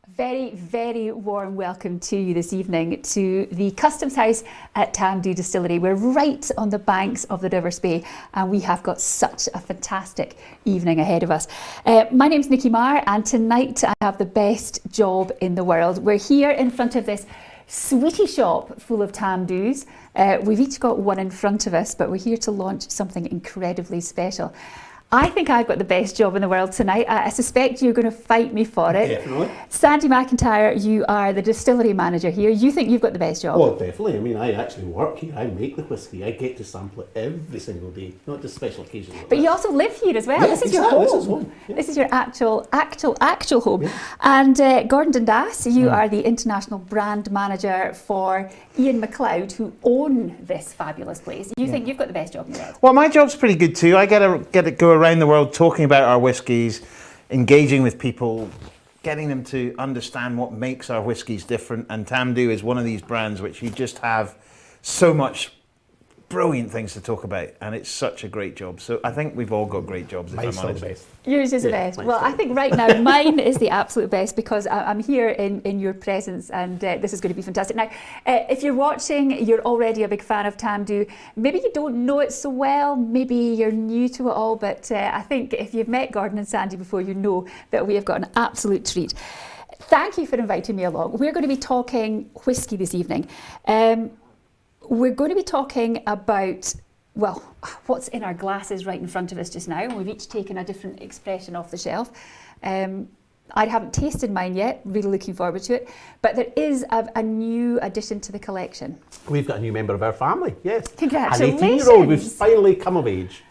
Very, very warm welcome to you this evening to the Customs House at Tamdhu Distillery. We're right on the banks of the River Spey and we have got such a fantastic evening ahead of us. My name's Nicky Marr and tonight I have the best job in the world. We're here in front of this sweetie shop full of Tamdhus. We've each got one in front of us, but we're here to launch something incredibly special. I think I've got the best job in the world tonight. I suspect you're going to fight me for it. Definitely. Sandy McIntyre, you are the distillery manager here. You think you've got the best job? Well, definitely. I mean, I actually work here. I make the whisky. I get to sample it every single day, not just special occasions. Like but you also live here as well. Yeah, this is exactly. your home. This is home. Yeah. This is your actual home. Yeah. And Gordon Dundas, you are the international brand manager for Ian McLeod, who own this fabulous place. You think you've got the best job in the world? Well, my job's pretty good too. I get to go around the world talking about our whiskies, engaging with people, getting them to understand what makes our whiskies different. And Tamdhu is one of these brands which you just have so much brilliant things to talk about, and it's such a great job. So I think we've all got great jobs, if Mine's I'm honest. still the best. Yours is the best. Well, I think right now mine is the absolute best because I'm here in your presence and this is going to be fantastic. Now, if you're watching, you're already a big fan of Tamdhu. Maybe you don't know it so well, maybe you're new to it all, but I think if you've met Gordon and Sandy before, you know that we have got an absolute treat. Thank you for inviting me along. We're going to be talking whiskey this evening. We're going to be talking about, well, what's in our glasses right in front of us just now. We've each taken a different expression off the shelf. I haven't tasted mine yet, really looking forward to it. But there is a new addition to the collection. We've got a new member of our family, yes. Congratulations. An 18-year-old, we've finally come of age.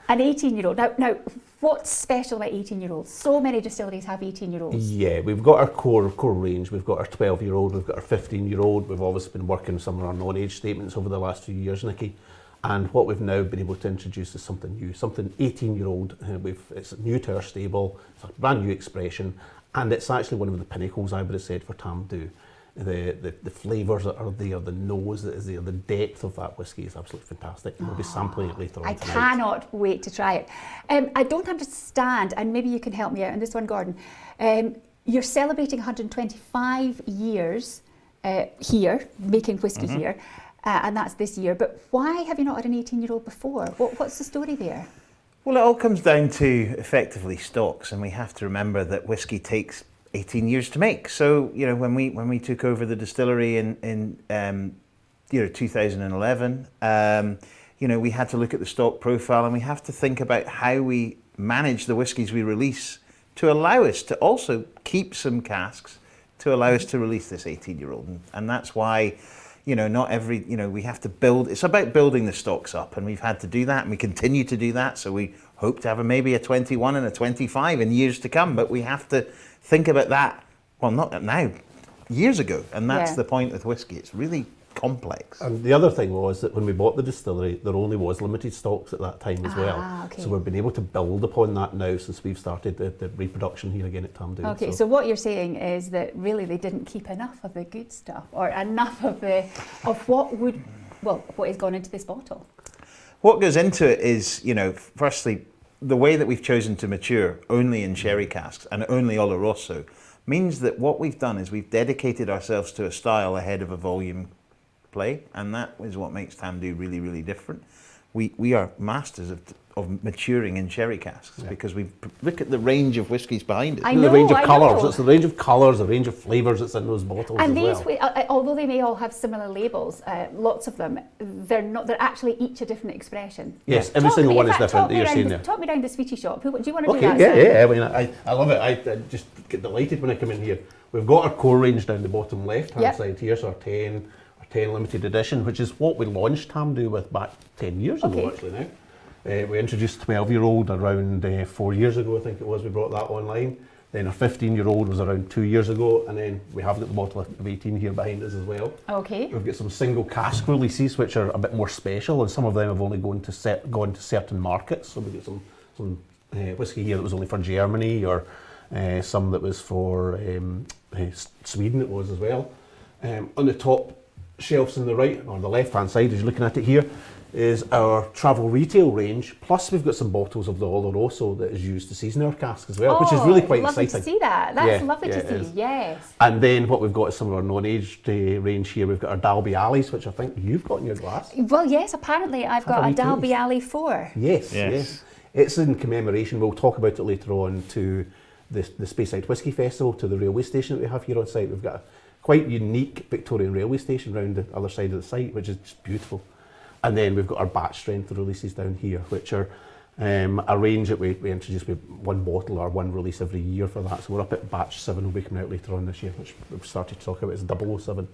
An 18-year-old. Now, what's special about 18-year-olds? So many distilleries have 18-year-olds. Yeah, we've got our core range. We've got our 12-year-old, we've got our 15-year-old. We've obviously been working with some of our non-age statements over the last few years, Nicky. And what we've now been able to introduce is something new, something 18-year-old. It's new to our stable, it's a brand new expression, and it's actually one of the pinnacles, I would have said, for Tamdhu. The flavours that are there, the nose that is there, the depth of that whisky is absolutely fantastic. We'll be sampling it later on tonight. I cannot wait to try it. I don't understand, and maybe you can help me out on this one, Gordon. You're celebrating 125 years here, making whisky here, and that's this year. But why have you not had an 18-year-old before? What's the story there? Well, it all comes down to effectively stocks, and we have to remember that whisky takes 18 years to make. So, you know, when we took over the distillery in 2011, you know, we had to look at the stock profile and we have to think about how we manage the whiskies we release to allow us to also keep some casks to allow us to release this 18-year-old. And that's why, you know, not every, you know, we have to build, it's about building the stocks up, and we've had to do that and we continue to do that. So we hope to have maybe a 21 and a 25 in years to come, but we have to think about that, well, not now, years ago. And that's the point with whiskey. It's really complex. And the other thing was that when we bought the distillery, there only was limited stocks at that time as well. Okay. So we've been able to build upon that now since we've started the reproduction here again at Tamdhu. Okay, so what you're saying is that really they didn't keep enough of the good stuff, or enough of what has gone into this bottle. What goes into it is, you know, firstly, the way that we've chosen to mature only in sherry casks and only Oloroso means that what we've done is we've dedicated ourselves to a style ahead of a volume play, and that is what makes Tamdhu really, really different. We are masters of maturing in sherry casks because we look at the range of whiskies behind it. The range of colours. It's the range of colours, the range of flavours that's in those bottles and as these, well. although they may all have similar labels, lots of them, they're actually each a different expression. Yes, every single one is different that you're seeing there. Talk me down the sweetie shop. Do you want to do Okay, that? yeah. I mean, I love it. I just get delighted when I come in here. We've got our core range down the bottom left-hand side here, so our 10 limited edition, which is what we launched Tamdhu with back 10 years ago actually now. We introduced 12-year-old around 4 years ago, I think it was, we brought that online. Then our 15-year-old was around 2 years ago, and then we have got the bottle of 18 here behind us as well. Okay. We've got some single cask releases, which are a bit more special, and some of them have only gone to certain markets. So we've got some whisky here that was only for Germany, or some that was for Sweden it was as well. On the top shelves on the right, or the left-hand side as you're looking at it here, is our travel retail range, plus we've got some bottles of the Oloroso that is used to season our cask as well, which is really quite lovely exciting. to see that. That's Yeah, lovely yeah, to it see, is. yes. And then what we've got is some of our non-aged range here. We've got our Dalbeallies, which I think you've got in your glass. Well, yes, apparently I've got a we taste? Dalbeallie 4. Yes, yes. It's in commemoration, we'll talk about it later on, to the Speyside Whisky Festival, to the railway station that we have here on site. We've got a quite unique Victorian railway station round the other side of the site, which is just beautiful. And then we've got our batch strength releases down here, which are a range that we introduce with one bottle or one release every year for that. So we're up at batch 7, will be coming out later on this year, which we've started to talk about as 007.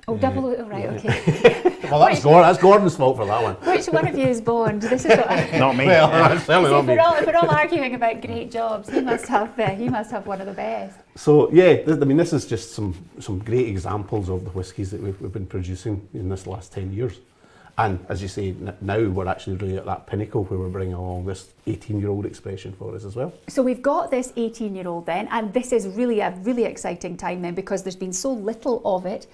Oh, right, okay. Well, that's Gordon's fault for that one. Which one of you is Bond? This is what Not me. Well, that's certainly not me. if we're all arguing about great jobs, he must have one of the best. So yeah, this is just some great examples of the whiskies that we've been producing in this last 10 years. And as you say, now we're actually really at that pinnacle where we're bringing along this 18-year-old expression for us as well. So we've got this 18-year-old then, and this is really a really exciting time then, because there's been so little of it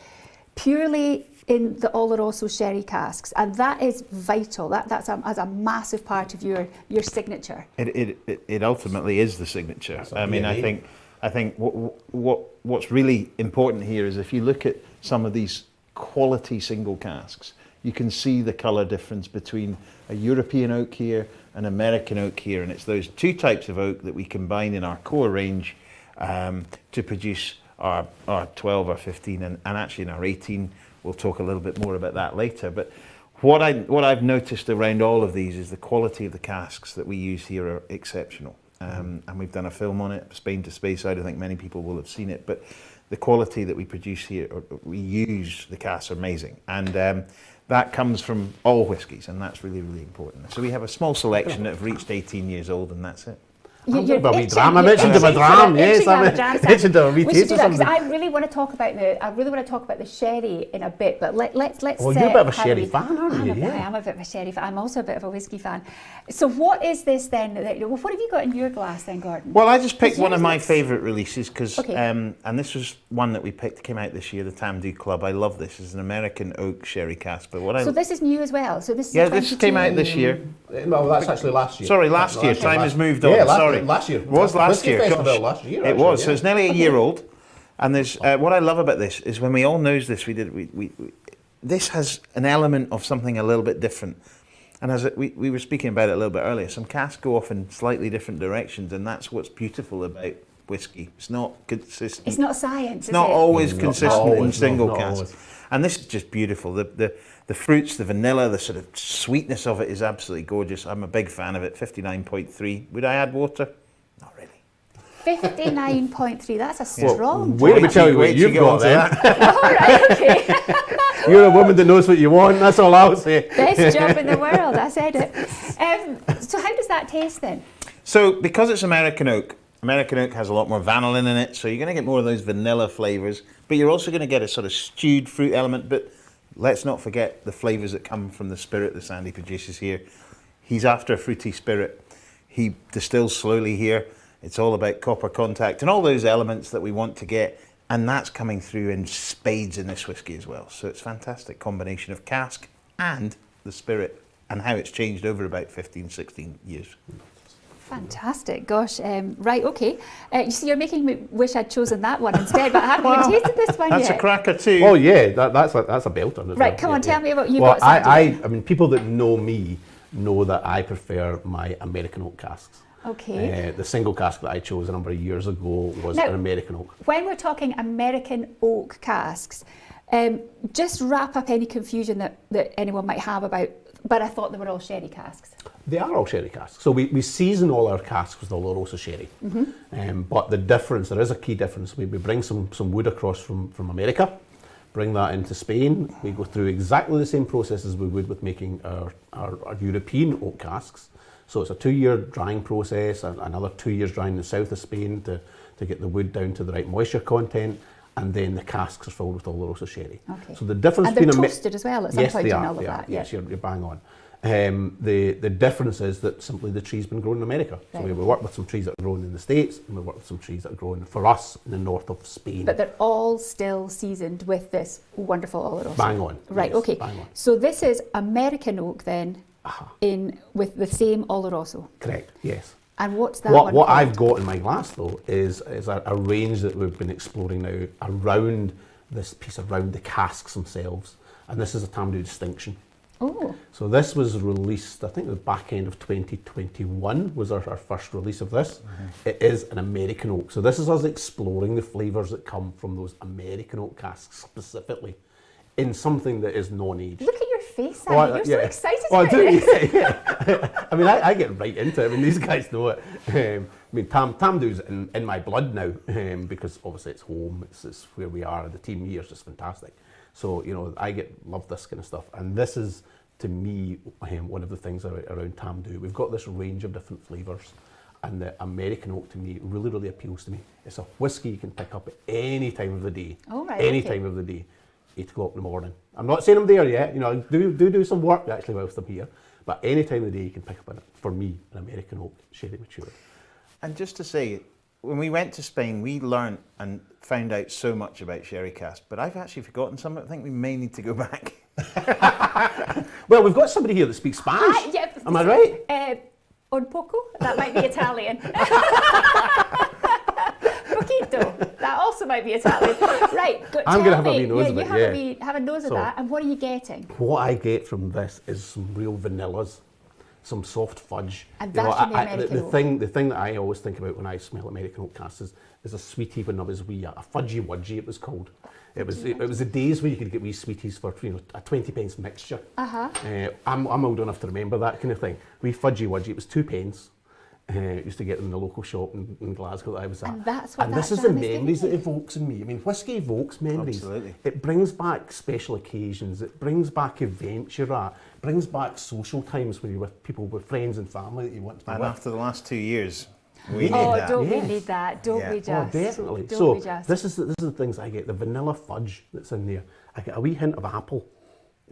purely in the Oloroso sherry casks, and that is vital. That's a massive part of your signature. It ultimately is the signature. I mean, I think what's really important here is if you look at some of these quality single casks, you can see the colour difference between a European oak here, an American oak here, and it's those two types of oak that we combine in our core range to produce our 12 or 15 and actually in our 18. We'll talk a little bit more about that later. But what I've noticed around all of these is the quality of the casks that we use here are exceptional. And we've done a film on it, Spain to Speyside. I think many people will have seen it. But the quality that we produce here, or we use, the casks are amazing. And that comes from all whiskies, and that's really, really important. So we have a small selection that have reached 18 years old, and that's it. You're dram. I mentioned a dram. Yes, I mentioned a we should do that, because something. I really want to talk about the sherry in a bit. But let's. Well, you're a bit of a sherry fan, aren't you? I am a bit of a sherry fan. I'm also a bit of a whiskey fan. So what is this then? What have you got in your glass then, Gordon? Well, I just picked one of my favourite releases because, okay. And this was one that we picked, came out this year, the Tamdhu Club. I love this. It's an American oak sherry cask. But so this is new as well. So this is this came out this year. Well, that's actually last year. Sorry, last year. Time has moved on. Yeah, sorry, last year. It was last year. Last year. It was. So it's nearly a year old. And there's what I love about this is when we all knows this, this has an element of something a little bit different. And as we were speaking about it a little bit earlier, some casks go off in slightly different directions, and that's what's beautiful about whiskey. It's not consistent. It's not science. It's not always consistent always, in single not casks. always. And this is just beautiful. The fruits, the vanilla, the sort of sweetness of it is absolutely gorgeous. I'm a big fan of it. 59.3. Would I add water? Not really. 59.3. That's a strong. Wait till we tell you what you've got then. All right, okay. You're a woman that knows what you want. That's all I'll say. Best job in the world. I said it. So how does that taste then? So because it's American oak has a lot more vanillin in it, so you're going to get more of those vanilla flavours, but you're also going to get a sort of stewed fruit element. But let's not forget the flavours that come from the spirit that Sandy produces here. He's after a fruity spirit. He distills slowly here. It's all about copper contact and all those elements that we want to get, and that's coming through in spades in this whiskey as well. So it's a fantastic combination of cask and the spirit and how it's changed over about 15, 16 years. Fantastic, gosh. Right, okay. You see, you're making me wish I'd chosen that one instead, but I haven't even tasted this one That's yet. a cracker too. Oh yeah, that's a belter. Right, come on, tell me about you. Well, I mean, people that know me know that I prefer my American oak casks. Okay. The single cask that I chose a number of years ago was an American oak. When we're talking American oak casks, just wrap up any confusion that anyone might have about, but I thought they were all sherry casks. They are all sherry casks. So we season all our casks with the Oloroso sherry. Mm-hmm. But the difference, there is a key difference. We bring some wood across from America, bring that into Spain. We go through exactly the same process as we would with making our European oak casks. So it's a 2-year drying process, another 2 years drying in the south of Spain to get the wood down to the right moisture content, and then the casks are filled with Oloroso sherry. Okay. So the difference and they're between toasted as well at some point in all of that. Yes, you're bang on. The difference is that simply the tree's been grown in America. So Right. we work with some trees that are grown in the States, and we work with some trees that are grown for us in the north of Spain. But they're all still seasoned with this wonderful Oloroso. Bang on. Right, yes, okay. Bang on. So this is American oak then, in with the same Oloroso. Correct, yes. And what's that What one what called? I've got in my glass though is a range that we've been exploring now around this piece, around the casks themselves, and this is a Tamdhu distinction. Oh, So this was released, I think the back end of 2021 was our first release of this. It is an American oak. So this is us exploring the flavours that come from those American oak casks specifically in something that is non-aged. look at your face, Oh, Andy. You're so excited Oh, I about do, this. yeah. I mean, I get right into it. I mean, these guys know it. I mean, Tamdhu's in my blood now because obviously it's home, it's where we are, the team here is just fantastic. So, you know, love this kind of stuff. And this is, to me, one of the things around Tamdhu. We've got this range of different flavours. And the American oak, to me, really, really appeals to me. It's a whiskey you can pick up at any time of the day. Oh, right, Any okay. time of the day. 8 o'clock in the morning. I'm not saying I'm there yet. You know, I do some work actually whilst I'm here. But any time of the day you can pick up, for me, an American oak, sherry matured. And just to say, when we went to Spain, we learned and found out so much about sherry cask, but I've actually forgotten some. I think we may need to go back. Well, we've got somebody here that speaks Spanish. Yeah, Am I right? Un poco? That might be Italian. Poquito. That also might be Italian. Right. I'm gonna have a wee nose of you it, have yeah. have a nose of So- that. And what are you getting? What I get from this is some real vanillas, some soft fudge. And You know, that's from the the American oak. thing that I always think about when I smell American oak casks is a sweetie when I was wee, a fudgy wudgy it was called. It was the days where you could get wee sweeties for, you know, a 20p mixture. I'm old enough to remember that kind of thing. Wee fudgy wudgy, it was 2p. Used to get them in the local shop in Glasgow that I was at. And that's what this that is the jam is giving memories it you. evokes in me. I mean, whiskey evokes memories. Absolutely. It brings back special occasions. It brings back events you're at. It brings back social times when you're with people, with friends and family that you want to be And with. after the last 2 years, we need Oh, that. don't we Yes. need that? Don't Yeah. we Oh, just? Oh, definitely. Don't So we just? this is the things I get. The vanilla fudge that's in there. I get a wee hint of apple.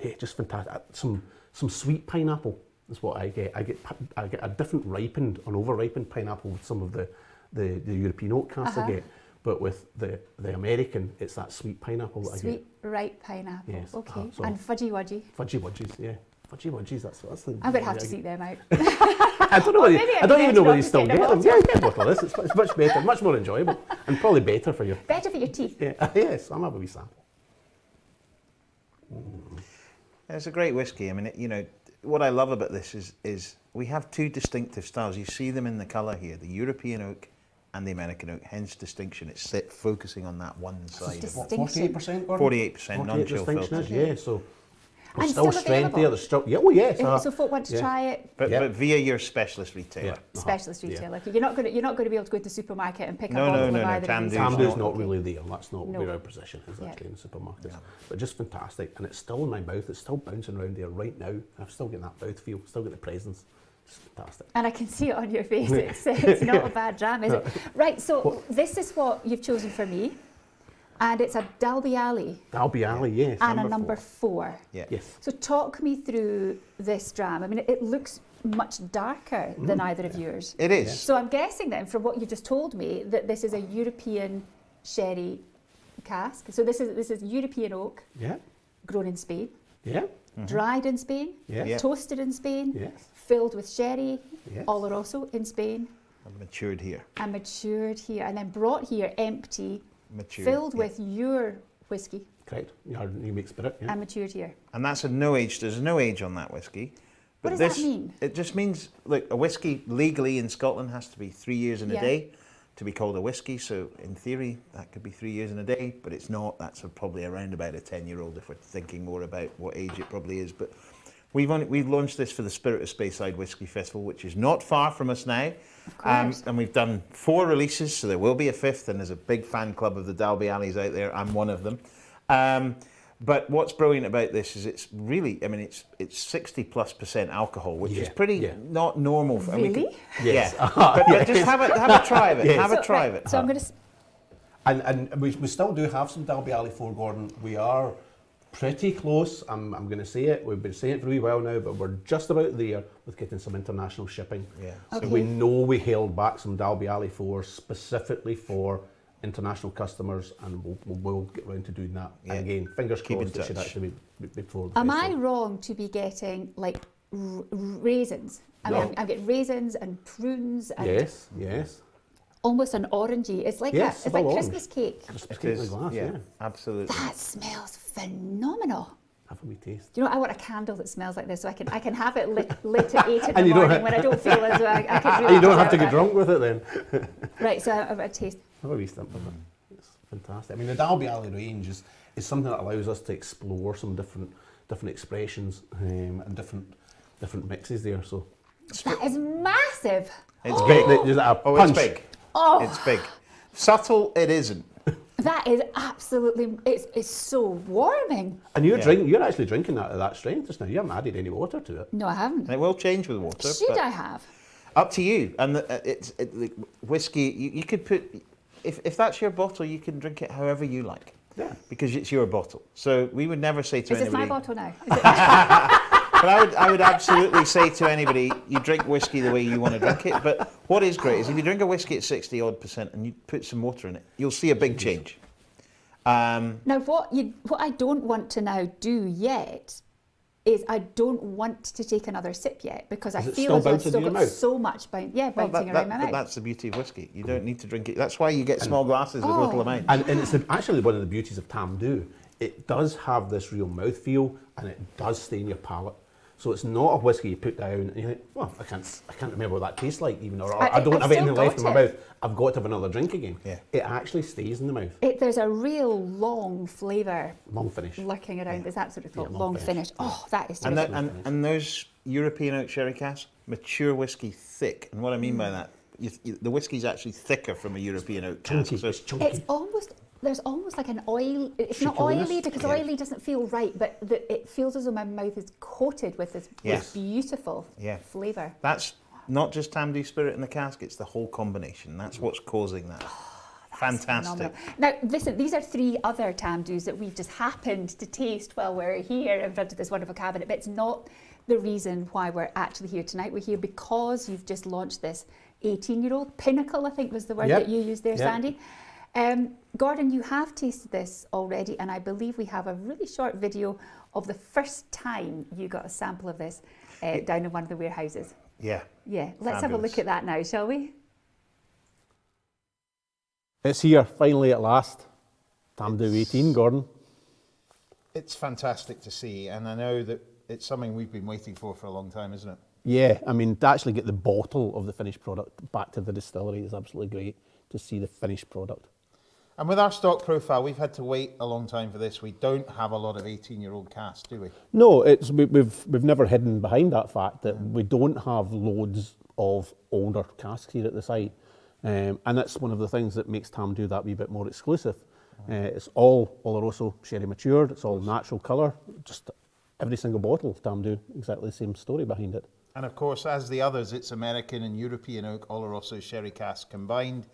Yeah, just fantastic. Some sweet pineapple is what I get. I get a different ripened, an over-ripened pineapple with some of the European oak casks I get. But with the American, it's that sweet pineapple that I get. Sweet, ripe pineapple. Yes, Okay. so- And fudgy wudgy. Fudgy wudgies, yeah. Fudgy wudgies, that's the... I'm going to have to seek them out. I don't know. Or maybe I don't even know whether you to still get get them them. Yeah, get a bottle of this. It's much better, much more enjoyable, and probably better for you. Better for your teeth. Yeah, yes, I'm have a wee sample. It's a great whiskey. I mean, you know, what I love about this is we have two distinctive styles. You see them in the colour here, the European oak and the American oak, hence distinction. It's focusing on that one side of it. Distinction. 48%? 48% non-chill distinction is, filters. yeah, so And there's still still strength available? there. There's still, yeah, oh yes. So folk want to yeah. try it. But, Yeah. but via your specialist retailer. Yeah. Specialist Yeah. retailer. You're not going to be able to go to the supermarket and pick No, up all no, of no, them no, either. Tamdhu's Tamdhu's not- not really there. That's not No. where our position is Yeah. actually in the supermarkets. But just fantastic, and it's still in my mouth. It's still bouncing around there right now. I'm still getting that mouth feel. Still getting the presence. It's fantastic. And I can see it on your face. It's not a bad dram, is it? Right, so this is what you've chosen for me. And it's a Dalbeallie Dalbeallie, yes. and a number 4. Yeah. Yes. So talk me through this dram. I mean, it looks much darker than either of yours. It is. So I'm guessing then, from what you just told me, that this is a European sherry cask. So this is European oak, Yeah. grown in Spain, Yeah. dried in Spain, Yes. Yeah. toasted in Spain, Yes. filled with sherry, Yes. Oloroso in Spain, And matured here. and matured here, and then brought here empty, Matured. filled yeah. with your whiskey, Correct. You make spirit. Yeah. and matured here. And that's a no age. There's no age on that whiskey. What does that mean? It just means, look, a whiskey legally in Scotland has to be 3 years in Yeah. a day to be called a whiskey. So in theory, that could be 3 years in a day, but it's not. That's probably around about a 10-year-old if we're thinking more about what age it probably is. But we've launched this for the Spirit of Speyside Whiskey Festival, which is not far from us now. Of course. And we've done 4 releases, so there will be a 5th, and there's a big fan club of the Dalbeallies out there. I'm one of them. But what's brilliant about this is it's really, I mean, it's 60+% alcohol, which is Yeah, pretty yeah. not normal. For, Really? Yes. Yeah. But just have a try of it. Yes. Have a try right, of it. So I'm going to. And we still do have some Dalbeallie for Gordon. We are Pretty close. I'm going to say it. We've been saying it for a wee while now, but we're just about there with getting some international shipping. Yeah. Okay. So we know we held back some Dalbeallie 4 specifically for international customers, and we'll get round to doing that. Yeah. And again, fingers Keep in crossed it should touch. actually be before the Am I festival. wrong to be getting like raisins? I mean, No. I'm getting raisins and prunes and Yes. almost an orangey. It's like Yes, it's like full Christmas cake. Christmas It cake in the is, glass, yeah, yeah. absolutely. That smells phenomenal. Have a wee taste. Do you know, I want a candle that smells like this so I can have it lit at 8 in the And you don't morning when I don't feel as though I can And really you don't have to deserve get drunk with it then. it. Right, so I've got a taste. Have a wee stump of it. It's fantastic. I mean, the Dalbeallie range is something that allows us to explore some different expressions and different mixes there. So That is massive. It's big. There's a Oh, punch. it's big. Oh, It's big. Subtle, it isn't. that is absolutely, it's so warming. And you're Yeah. you're actually drinking that at that strength just now. You haven't added any water to it. No, I haven't. And it will change with water. Should but I have? Up to you. And the whiskey, you could put, if that's your bottle, you can drink it however you like. Yeah. Because it's your bottle. So we would never say to Is this anybody. my bottle now? Is it? But I would absolutely say to anybody, you drink whiskey the way you want to drink it. But what is great is if you drink a whiskey at 60% and you put some water in it, you'll see a big change. Now, what I don't want to now do yet is I don't want to take another sip yet because I Is it feel still as though I've bouncing still in your got mouth? so much bouncing around my But mouth. that's the beauty of whiskey. You don't need to drink it. That's why you get small glasses with little amounts. And it's actually one of the beauties of Tamdhu. It does have this real mouthfeel, and it does stay in your palate. So it's not a whiskey you put down and you think, well, I can't remember what that tastes like even, or I don't I've have still anything left in my got mouth. I've got to have another drink again. Yeah. It actually stays in the mouth. There's a real long flavour Long finish. lurking around. Is that sort of thought? Yeah, long long finish. finish. Oh, that is And, terrific. and those European oak sherry casks, mature whiskey, thick. And what I mean by that, the whiskey's actually thicker from a European oak cask. Chunky. So It's chunky. It's almost, there's almost like an oil, it's not Shakiness. oily because Yeah. oily doesn't feel right, but it feels as though my mouth is coated with this Yes. beautiful Yeah. flavour. that's not just Tamdhu spirit in the cask, it's the whole combination. That's what's causing that. Fantastic. Phenomenal. Now, listen, these are 3 other Tamdhus that we've just happened to taste while we're here in front of this wonderful cabinet, but it's not the reason why we're actually here tonight. We're here because you've just launched this 18-year-old pinnacle, I think was the word Yep. that you used there, Yep. Sandy. Gordon, you have tasted this already, and I believe we have a really short video of the first time you got a sample of this down in one of the warehouses. Yeah. Yeah, let's have a Fabulous. look at that now, shall we? It's here, finally at last. Tamdhu 18, Gordon. It's fantastic to see, and I know that it's something we've been waiting for a long time, isn't it? Yeah, I mean, to actually get the bottle of the finished product back to the distillery is absolutely great to see the finished product. And with our stock profile, we've had to wait a long time for this. We don't have a lot of 18-year-old casks, do we? No, we've never hidden behind that fact that we don't have loads of older casks here at the site. And that's one of the things that makes Tamdhu that wee bit more exclusive. It's all Oloroso sherry matured, it's all natural colour, just every single bottle of Tamdhu, exactly the same story behind it. And of course, as the others, it's American and European oak Oloroso sherry casks combined.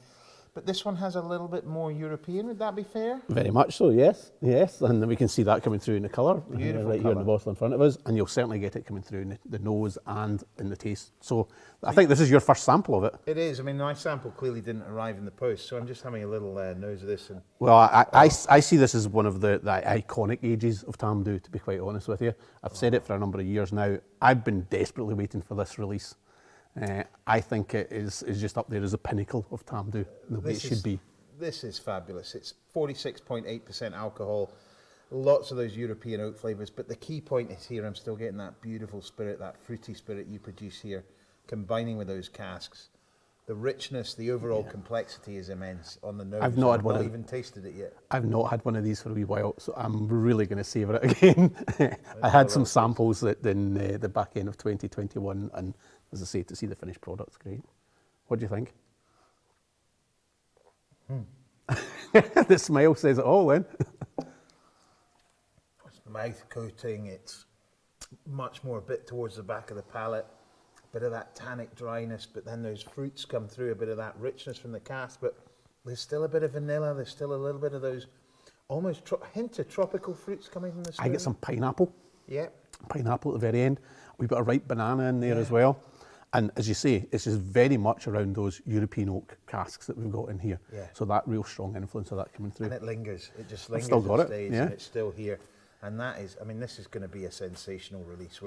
But this one has a little bit more European, would that be fair? Very much so, yes, and we can see that coming through in the colour, Beautiful right here in the bottle in front of us, and you'll certainly get it coming through in the nose and in the taste. So I think this is your first sample of it. It is. I mean, my sample clearly didn't arrive in the post, so I'm just having a little nose of this. And Well, I see this as one of the iconic ages of Tamdhu, to be quite honest with you. I've said it for a number of years now. I've been desperately waiting for this release. I think it is just up there as a pinnacle of Tamdhu, the way it should be. This is fabulous. It's 46.8% alcohol, lots of those European oak flavours, but the key point is here, I'm still getting that beautiful spirit, that fruity spirit you produce here, combining with those casks. The richness, the overall complexity is immense on the nose. I've not had one not of- even tasted it yet. I've not had one of these for a wee while, so I'm really going to savour it again. I had some samples in the back end of 2021, and as I say, to see the finished product's great. What do you think? The smile says it all then. It's mouth coating, it's much more a bit towards the back of the palate, a bit of that tannic dryness, but then those fruits come through, a bit of that richness from the cask, but there's still a bit of vanilla, there's still a little bit of those almost hint of tropical fruits coming from the spirit. I get some pineapple. Yeah. Pineapple at the very end. A wee bit of ripe banana in there as well. And as you say, it's just very much around those European oak casks that we've got in here. Yeah. So that real strong influence of that coming through. And it lingers. It just lingers. still got and it, stays, yeah. and it's still here. And that is, I mean, this is going to be a sensational release.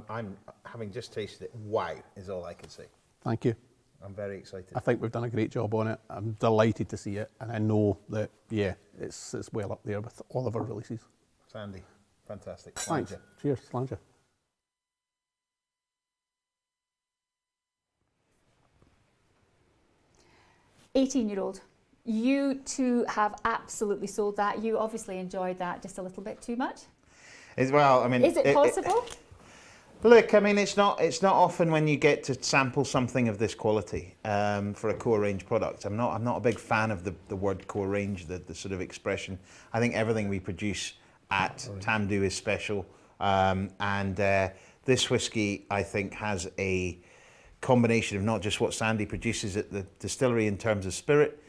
I'm having just tasted it. Wow, is all I can say. Thank you. I'm very excited. I think we've done a great job on it. I'm delighted to see it, and I know that it's well up there with all of our releases. Sandy, fantastic. Thanks. Slàinte. Cheers, Slàinte. 18-year-old. You two have absolutely sold that. You obviously enjoyed that just a little bit too much. Well, I mean, Is it possible? Look, I mean, it's not often when you get to sample something of this quality for a core range product. I'm not a big fan of the word core range, the sort of expression. I think everything we produce at Tamdhu is special, and this whiskey, I think, has a combination of not just what Sandy produces at the distillery in terms of spirit,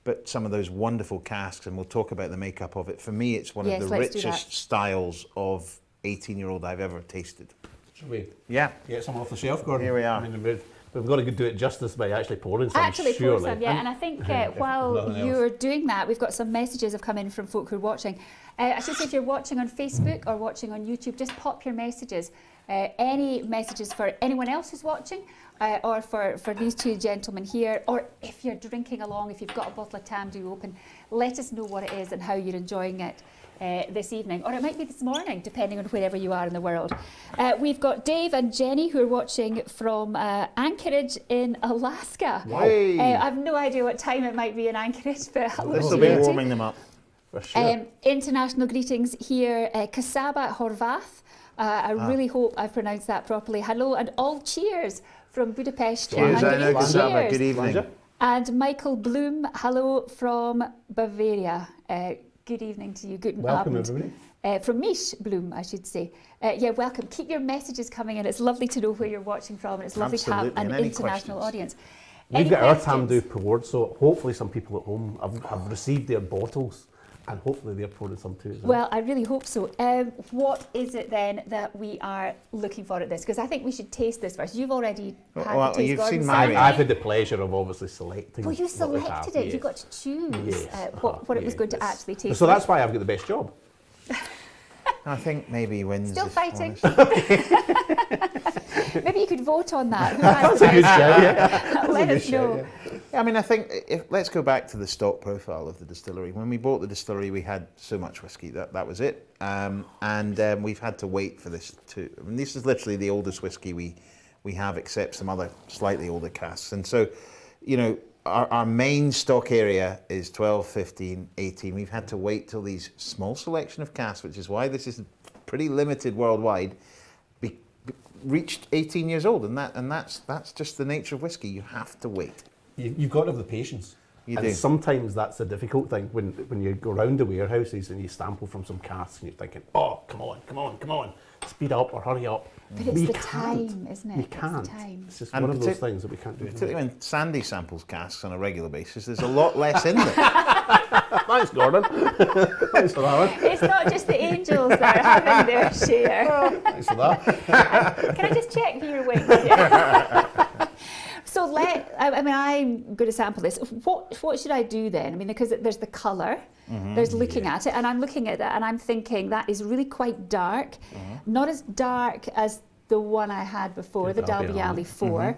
but some of those wonderful casks, and we'll talk about the makeup of it. For me, it's one of the richest styles of 18-year-old I've ever tasted. Should we get some off the shelf, Gordon? Here we are. I mean, we've got to do it justice by actually pouring some, Pour some, yeah. And I think while you're doing that, we've got some messages have come in from folk who are watching. I should say, if you're watching on Facebook or watching on YouTube, just pop your messages. Any messages for anyone else who's watching, or for these two gentlemen here, or if you're drinking along, if you've got a bottle of Tamdhu open, let us know what it is and how you're enjoying it this evening, or it might be this morning, depending on wherever you are in the world. We've got Dave and Jenny who are watching from Anchorage in Alaska. Wow. I have no idea what time it might be in Anchorage, but hello This to will be you two. warming them up. For sure. International greetings here, Kasaba Horvath. I really hope I've pronounced that properly. Hello and all cheers from Budapest. Cheers, I know, Hungary. Kasaba. Cheers. Good evening. And Michael Bloom, hello from Bavaria. Good evening to you. Guten Welcome, Abend. everybody. From Mish Bloom, I should say. Welcome. Keep your messages coming in. It's lovely to know where you're watching from, and it's lovely to have an international audience. We've got our Tamdhu poured, so hopefully some people at home have received their bottles, and hopefully they're pouring some too as well. Well, I really hope so. What is it then that we are looking for at this? Because I think we should taste this first. You've already had the taste. You've Gordon, seen so mine. I've had the pleasure of obviously selecting. Well, you what we have, selected it. yes. You got to choose Yes, what it was going to yes. actually taste. So like. that's why I've got the best job. I think maybe wins. Still if fighting. honest. Maybe you could vote on that. Who That's has a the good best? show, yeah. Let us know. I mean, I think let's go back to the stock profile of the distillery. When we bought the distillery, we had so much whiskey that was it, and we've had to wait for this to. I mean, this is literally the oldest whiskey we have, except some other slightly older casks. And so, you know, our main stock area is 12, 15, 18. We've had to wait till these small selection of casks, which is why this is pretty limited worldwide, reached 18 years old, and that's just the nature of whiskey. You have to wait. You've got to have the patience. You and do. Sometimes that's a difficult thing when you go around the warehouses and you sample from some casks and you're thinking, oh, come on, speed up or hurry up. But it's We the can't. time, isn't it? We It's the can't. time. It's just And one of those things that we can't do. Particularly when Sandy samples casks on a regular basis, there's a lot less in there. Thanks, Gordon. Thanks for that one. It's not just the angels that are having their share. Thanks for that. Can I just check for your wings here? So I'm going to sample this. What should I do then? I mean, because there's the colour, there's looking at it, and I'm looking at that and I'm thinking that is really quite dark. Not as dark as the one I had before, the Dalbeallie 4.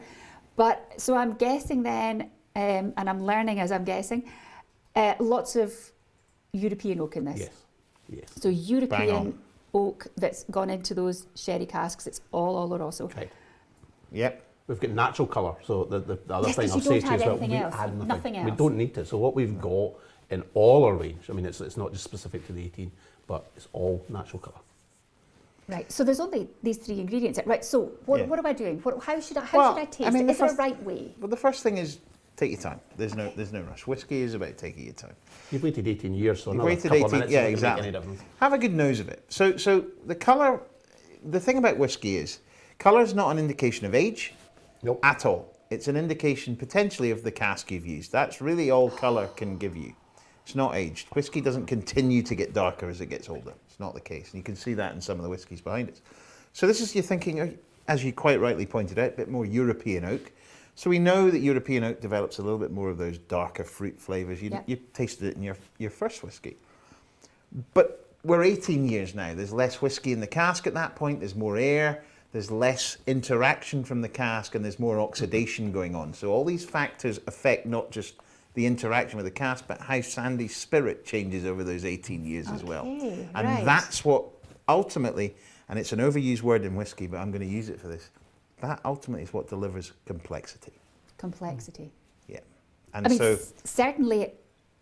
But so I'm guessing then, and I'm learning as I'm guessing, lots of European oak in this. Yes. So Bang European on. oak that's gone into those sherry casks. It's all Oloroso. Right. Yep. We've got natural colour, so the other Yes, thing 'cause I'll you say don't to you is add that we anything else. add Nothing We else. don't need to. So what we've got in all our range, I mean, it's not just specific to the 18, but it's all natural colour. Right, so there's only these 3 ingredients. Right, so what am I doing? How should I taste I mean, it? Is there a right way? Well, the first thing is take your time. There's no rush. Whiskey is about taking your time. You've waited 18 years, so You've another waited couple of 18, minutes yeah, isn't gonna exactly. make any difference. Have a good nose of it. So the colour, the thing about whiskey is, colour is not an indication of age Nope. at all. It's an indication potentially of the cask you've used. That's really all colour can give you. It's not aged. Whiskey doesn't continue to get darker as it gets older. It's not the case. And you can see that in some of the whiskies behind us. So this is, you're thinking, as you quite rightly pointed out, a bit more European oak. So we know that European oak develops a little bit more of those darker fruit flavours. You tasted it in your first whiskey. But we're 18 years now. There's less whiskey in the cask at that point. There's more air. There's less interaction from the cask, and there's more oxidation going on. So all these factors affect not just the interaction with the cask, but how Sandy's spirit changes over those 18 years as well. And that's what ultimately, and it's an overused word in whiskey, but I'm going to use it for this, that ultimately is what delivers complexity. Complexity. Yeah. And I mean, so certainly,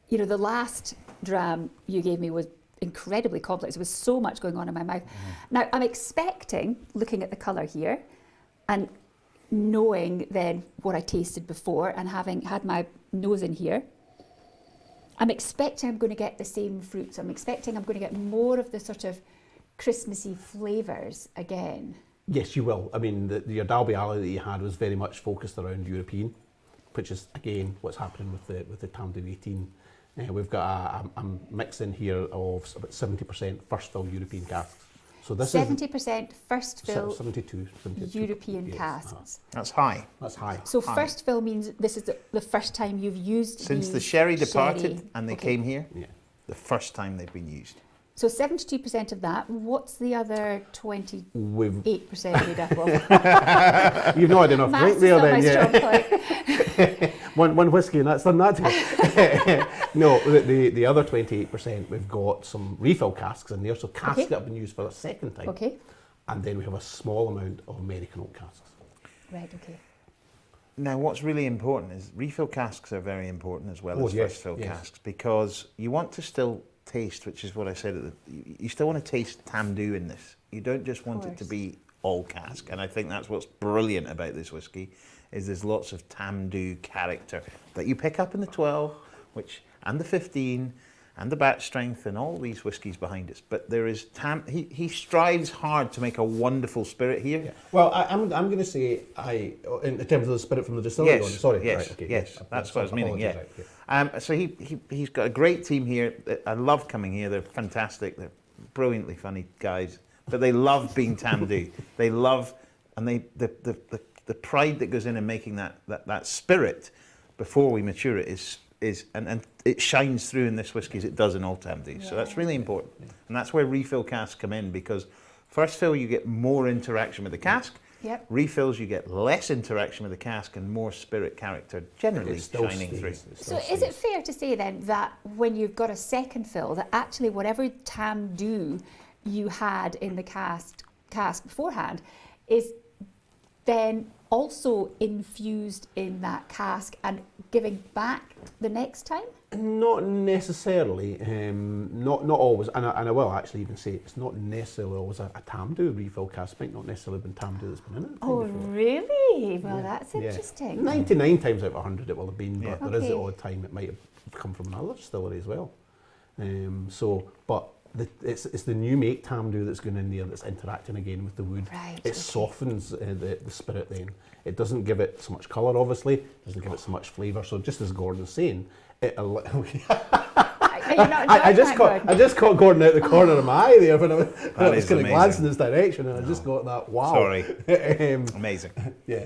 you know, the last dram you gave me was incredibly complex. There was so much going on in my mouth. Now, I'm expecting, looking at the colour here, and knowing then what I tasted before and having had my nose in here, I'm expecting I'm going to get the same fruits. I'm expecting I'm going to get more of the sort of Christmassy flavours again. Yes, you will. I mean, your Dalbeallie that you had was very much focused around European, which is again what's happening with the Tamdhu 18. We've got a mix in here of about 70% first fill European casks. So this 70% first fill 72 European yes, casks. that's high. That's high. So High. first fill means this is the first time you've used Since the sherry departed sherry. and they Okay. came here, Yeah. the first time they've been used. So 72% of that. What's the other 28% We've made up of? you've not had enough drink Maths is there not my then, strong yeah. point. one whiskey and that's done that. No, the other 28% we've got some refill casks in there, so casks Okay. that have been used for a second time. Okay. And then we have a small amount of American oak casks. Right. Okay. Now, what's really important is refill casks are very important as well as yes, first fill yes. casks, because you want to still taste, which is what I said, you still want to taste Tamdhu in this. You don't just want it to course. be all cask. And I think that's what's brilliant about this whiskey, is there's lots of Tamdhu character that you pick up in the 12, and the 15, and the batch strength, and all these whiskies behind us. But there is he strives hard to make a wonderful spirit here. Yeah. Well, I'm going to say in terms of the spirit from the distillery. Yes, sorry. yes, Right, okay, yes. That's what I was meaning. Yeah. Apologise, right, So he's got a great team here. I love coming here. They're fantastic. They're brilliantly funny guys. But they love being Tamdhu. They love, and the pride that goes in making that spirit before we mature it is and it shines through in this whiskey as it does in all Tamdhu. So that's really important. And that's where refill casks come in, because first fill you get more interaction with the cask. Yep. Refills you get less interaction with the cask and more spirit character generally shining through. So is it fair to say then that when you've got a second fill, that actually whatever Tamdhu you had in the cask beforehand is then also infused in that cask and giving back the next time? Not necessarily, not always, and I will actually even say it's not necessarily always a Tamdhu refill cask. Might not necessarily have been Tamdhu that's been in it. Oh, really? Well, that's Yeah. interesting. 99 times out of 100 it will have been, but Yeah. there is the Okay. odd time it might have come from another distillery as well. But it's the new make Tamdhu that's going in there that's interacting again with the wood. Right, It okay. softens the spirit then. It doesn't give it so much colour, obviously. It doesn't give it so much flavour. So just as Gordon's saying, Are you not I enjoying just that, I just caught Gordon out the corner of my eye there when I was That kind is of amazing. glancing in this direction, and I just got that wow. Sorry. Um, Amazing. yeah.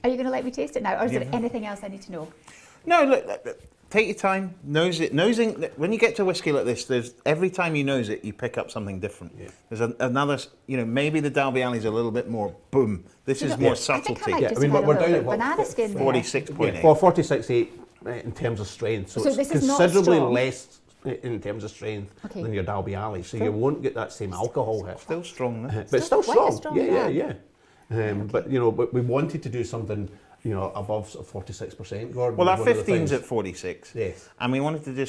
Are you going to let me taste it now, or is there anything else I need to know? No, look, take your time, nose it. Nosing, when you get to whiskey like this, there's every time you nose it, you pick up something different. Yeah. There's another, maybe the Dalbeallie's a little bit more boom. This is more I think subtlety. I might Yeah, just I mean, have had we're a little down bit at of what, banana skin there. 46.8. Well, 46.8 in terms of strength, so, So it's this is not considerably strong. less in terms of strength Okay. than your Dalbeallie, so you won't get that same alcohol hit. Still strong, though. But it's still quite a strong. strong Yeah. But but we wanted to do something above sort of 46%. Gordon, Well, our was one of the 15's things. at 46. Yes. And we wanted to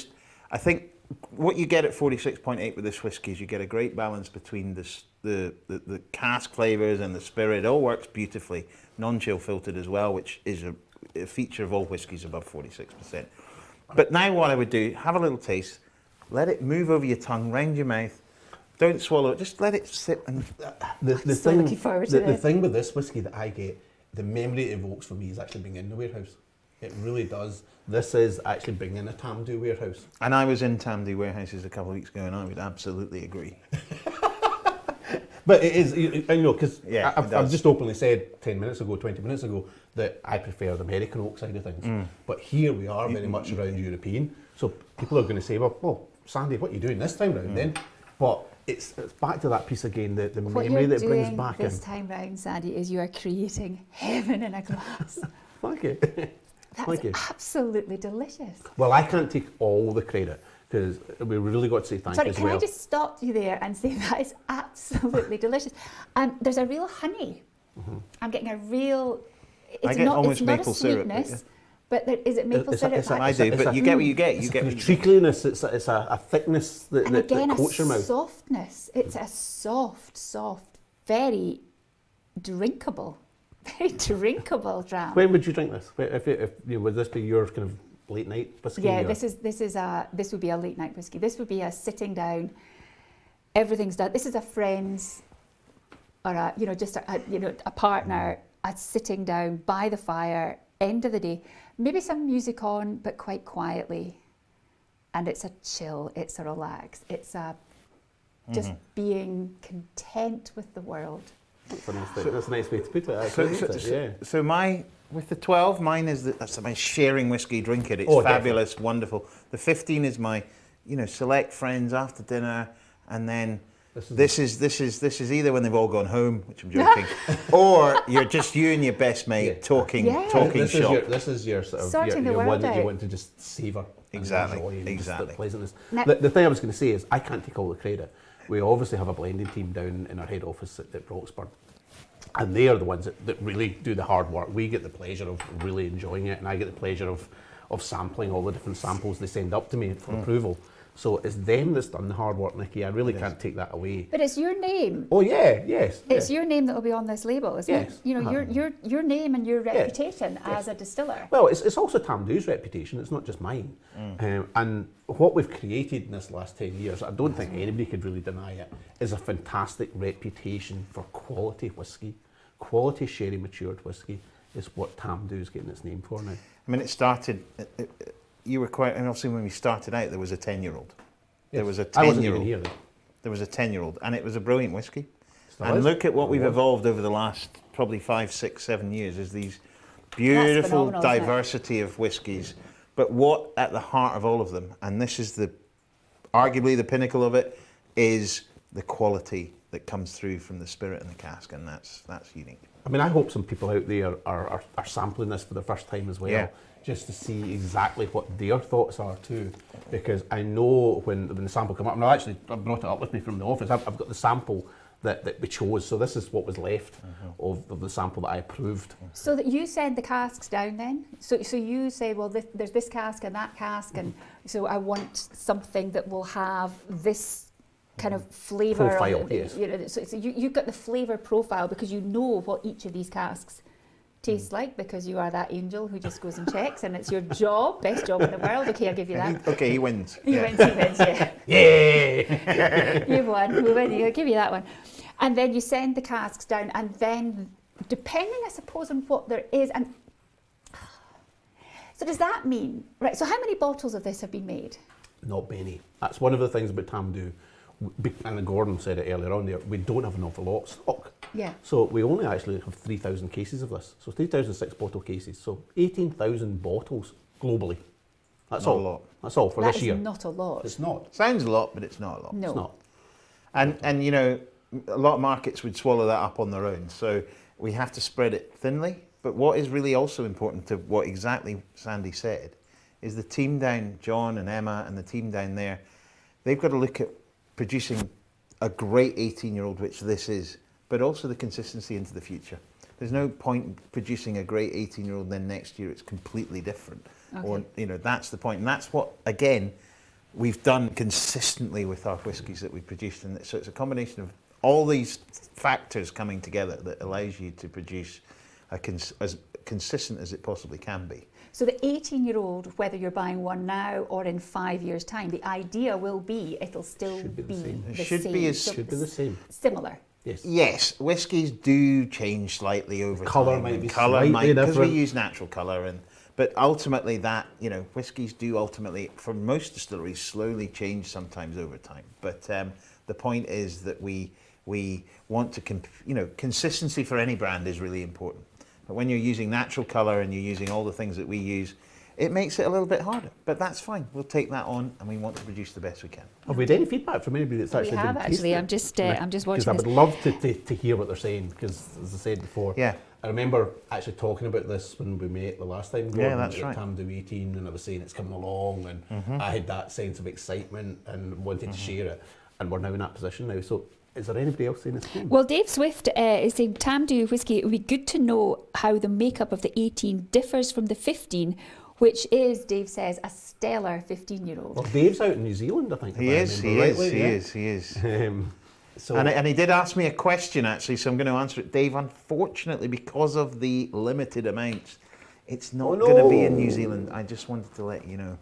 I think what you get at 46.8 with this whiskey is you get a great balance between the cask flavours and the spirit. It all works beautifully. Non-chill filtered as well, which is a feature of all whiskies above 46%. But now what I would do, have a little taste, let it move over your tongue, round your mouth. Don't swallow it, just let it sit and The so looking forward to the this. thing with this whiskey that I get, the memory it evokes for me is actually being in the warehouse. It really does. This is actually bringing a Tamdhu warehouse. And I was in Tamdhu warehouses a couple of weeks ago, and I would absolutely agree. But it is, because Yeah, I've just openly said 10 minutes ago, 20 minutes ago, that I prefer the American oak side of things. But here we are very much around European. So people are going to say, well, Sandy, what are you doing this time round then? But it's back to that piece again, the memory that it brings back in. This time round, Sandy, is you are creating heaven in a glass. Thank you. That's Thank you. absolutely delicious. Well, I can't take all the credit, because we really got to say thank you Sorry, as can well. I just stop you there and say that is absolutely delicious. There's a real honey. I'm getting a real. I get almost it's not maple a syrup, sweetness, but is it maple It's a- syrup? it's a- I do, but you get what you get. It's You get a what you get. treacliness, it's a thickness that, And that again, coats a your mouth. softness. It's a soft, very drinkable, very drinkable dram. When would you drink this? Would this be your kind of late night whiskey? Yeah, or- this would be a late night whiskey. This would be a sitting down. Everything's done. This is a friend's, or a partner, a sitting down by the fire, end of the day. Maybe some music on, but quite quietly. And it's a chill. It's a relax. It's a just being content with the world. That's a nice way to put it. Actually, isn't it? Yeah. So with the 12, mine is that's my sharing whiskey, drink it. It's Oh, fabulous, wonderful. The 15 is my, select friends after dinner, and then this is either when they've all gone home, which I'm joking, or you're just you and your best mate talking shop. This is your sort of Sorting the your world one that you out. want to just savour. and Exactly, enjoy and just exactly. the pleasantness. Now- The thing I was going to say is I can't take all the credit. We obviously have a blending team down in our head office at Roxburgh. And they are the ones that really do the hard work. We get the pleasure of really enjoying it, and I get the pleasure of sampling all the different samples they send up to me for approval. So it's them that's done the hard work, Nicky. I really can't take that away. But it's your name. Oh yeah, yes. It's your name that will be on this label, isn't Yes. it? Your name and your reputation as a distiller. Well, it's also Tamdhu's reputation. It's not just mine. And what we've created in this last 10 years, I don't think anybody could really deny it, is a fantastic reputation for quality whiskey. Quality sherry matured whiskey is what Tamdhu's getting its name for now. I mean, it started. You were quite, and obviously when we started out, there was a 10-year-old. There was a I wasn't even 10-year-old. here then. There was a 10-year-old, and it was a brilliant whiskey. Still And is. look at what we've Yeah. evolved over the last probably 5, 6, 7 years. Is these beautiful phenomenal, isn't it? diversity of whiskies, but what at the heart of all of them, and this is arguably the pinnacle of it, is the quality that comes through from the spirit and the cask, and that's unique. I mean, I hope some people out there are sampling this for the first time as well, Yeah. just to see exactly what their thoughts are too. Because I know when the sample come up, and I brought it up with me from the office. I've got the sample that we chose, so this is what was left of the sample that I approved. So that you send the casks down then? So you say, well, there's this cask and that cask, and so I want something that will have this kind of flavour. Profile, yes. So you've got the flavour profile because you know what each of these casks taste like, because you are that angel who just goes and checks, and it's your job, best job in the world. Okay, I'll give you that. Okay, he wins. He wins, yeah. Yay! You've won, we win, I'll give you that one. And then you send the casks down, and then, depending, I suppose, on what there is, and so does that mean, right, so how many bottles of this have been made? Not many. That's one of the things about Tamdhu. And Gordon said it earlier on there, we don't have an awful lot of stock. Yeah. So we only actually have 3,000 cases of this. So 3,006 bottle cases. So 18,000 bottles globally. That's Not all. a lot. That's all for That this is year. not a lot. It's not. Sounds a lot, but it's not a lot. No. It's not. And a lot of markets would swallow that up on their own. So we have to spread it thinly. But what is really also important to what exactly Sandy said is the team down, John and Emma and the team down there, they've got to look at producing a great 18-year-old, which this is, but also the consistency into the future. There's no point in producing a great 18-year-old and then next year it's completely different. Okay. Or, that's the point. And that's what, again, we've done consistently with our whiskies that we produced. And so it's a combination of all these factors coming together that allows you to produce as consistent as it possibly can be. So the 18-year-old, whether you're buying one now or in 5 years' time, the idea will be it'll still Should be the same. the It should same. be as- So Should be the same. Similar. Yes. Yes, whiskies do change slightly over Colour time. might and be colour slightly might, because we different. use natural colour, But ultimately that, whiskies do ultimately, for most distilleries, slowly change sometimes over time. But the point is that we want to, consistency for any brand is really important. But when you're using natural colour and you're using all the things that we use, it makes it a little bit harder. But that's fine. We'll take that on, and we want to produce the best we can. Have we had any feedback from anybody that's actually We have been actually. tasting it? I'm just watching. Because I would love to hear what they're saying. Because as I said before, Yeah. I remember actually talking about this when we met the last time. Yeah, that's at right. Tamdhu 18, and I was saying it's coming along, and I had that sense of excitement and wanted to share it. And we're now in that position now. So, is there anybody else saying the same? Well, Dave Swift is saying Tamdhu whisky, it would be good to know how the makeup of the 18 differs from the 15, which is, Dave says, a stellar 15-year-old. Well, Dave's out in New Zealand, I think. He is. He is. So, And he did ask me a question, actually, so I'm going to answer it. Dave, unfortunately, because of the limited amounts, it's not going to be in New Zealand. I just wanted to let you know.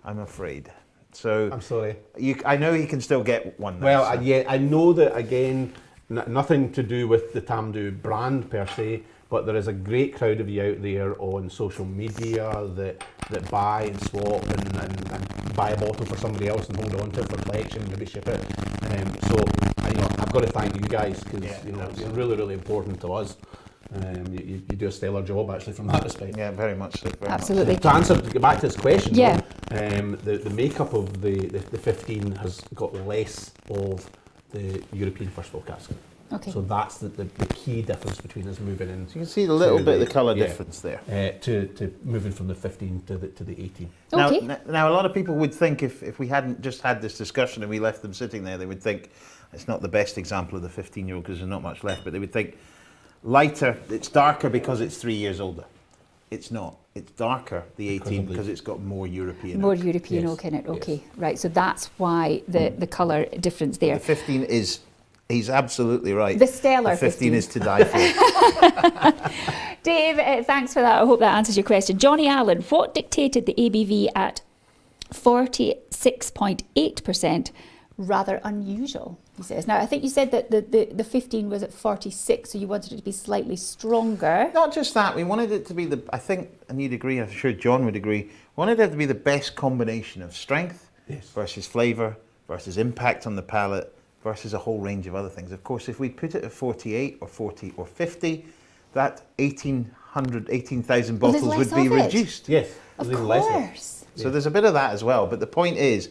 I'm afraid. So I'm sorry. I know he can still get one now. Well, yeah, I know that, again, nothing to do with the Tamdhu brand per se, but there is a great crowd of you out there on social media that buy and swap and buy a bottle for somebody else and hold on to it for collection and maybe ship it. So I've got to thank you guys, because you're really, really important to us. You do a stellar job, actually, from that respect. Yeah, very much so. Absolutely. To get back to this question, Yeah. the makeup of the 15 has got less of the European first fill cask. Okay. So that's the key difference between us moving in. So you can see a little bit of the colour difference there. To moving from the 15 to the 18. Okay. Now, a lot of people would think if we hadn't just had this discussion and we left them sitting there, they would think it's not the best example of the 15-year-old because there's not much left, but they would think lighter, it's darker because it's 3 years older. It's not. It's darker, the 18, because it's got more European More oak. European Yes. oak in it. Okay, Yes. right. So that's why the colour difference there. The 15 is, he's absolutely right. The stellar The 15 15. is to die for. Dave, thanks for that. I hope that answers your question. Johnny Allen, what dictated the ABV at 46.8%? Rather unusual, he says. Now, I think you said that the 15 was at 46, so you wanted it to be slightly stronger. Not just that, we wanted it to be I think, and you'd agree, I'm sure John would agree, we wanted it to be the best combination of strength versus flavour versus impact on the palate versus a whole range of other things. Of course, if we put it at 48 or 40 or 50, that 18,000 Well, there's bottles less would be of it. reduced. Yes. Of there's even less of it. course. So there's a bit of that as well. But the point is,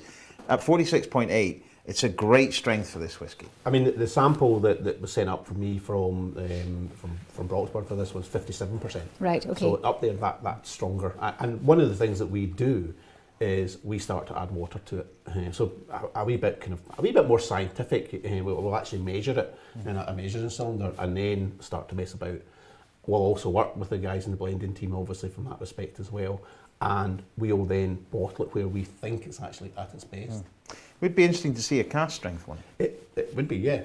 at 46.8, it's a great strength for this whiskey. I mean, the sample that was sent up for me from Broxburn for this was 57%. Right, okay. So up there, that's stronger. And one of the things that we do is we start to add water to it. So a wee bit more scientific. We'll actually measure it in a measuring cylinder and then start to mess about. We'll also work with the guys in the blending team, obviously, from that respect as well. And we'll then bottle it where we think it's actually at its best. It would be interesting to see a cask strength one. It would be, yeah.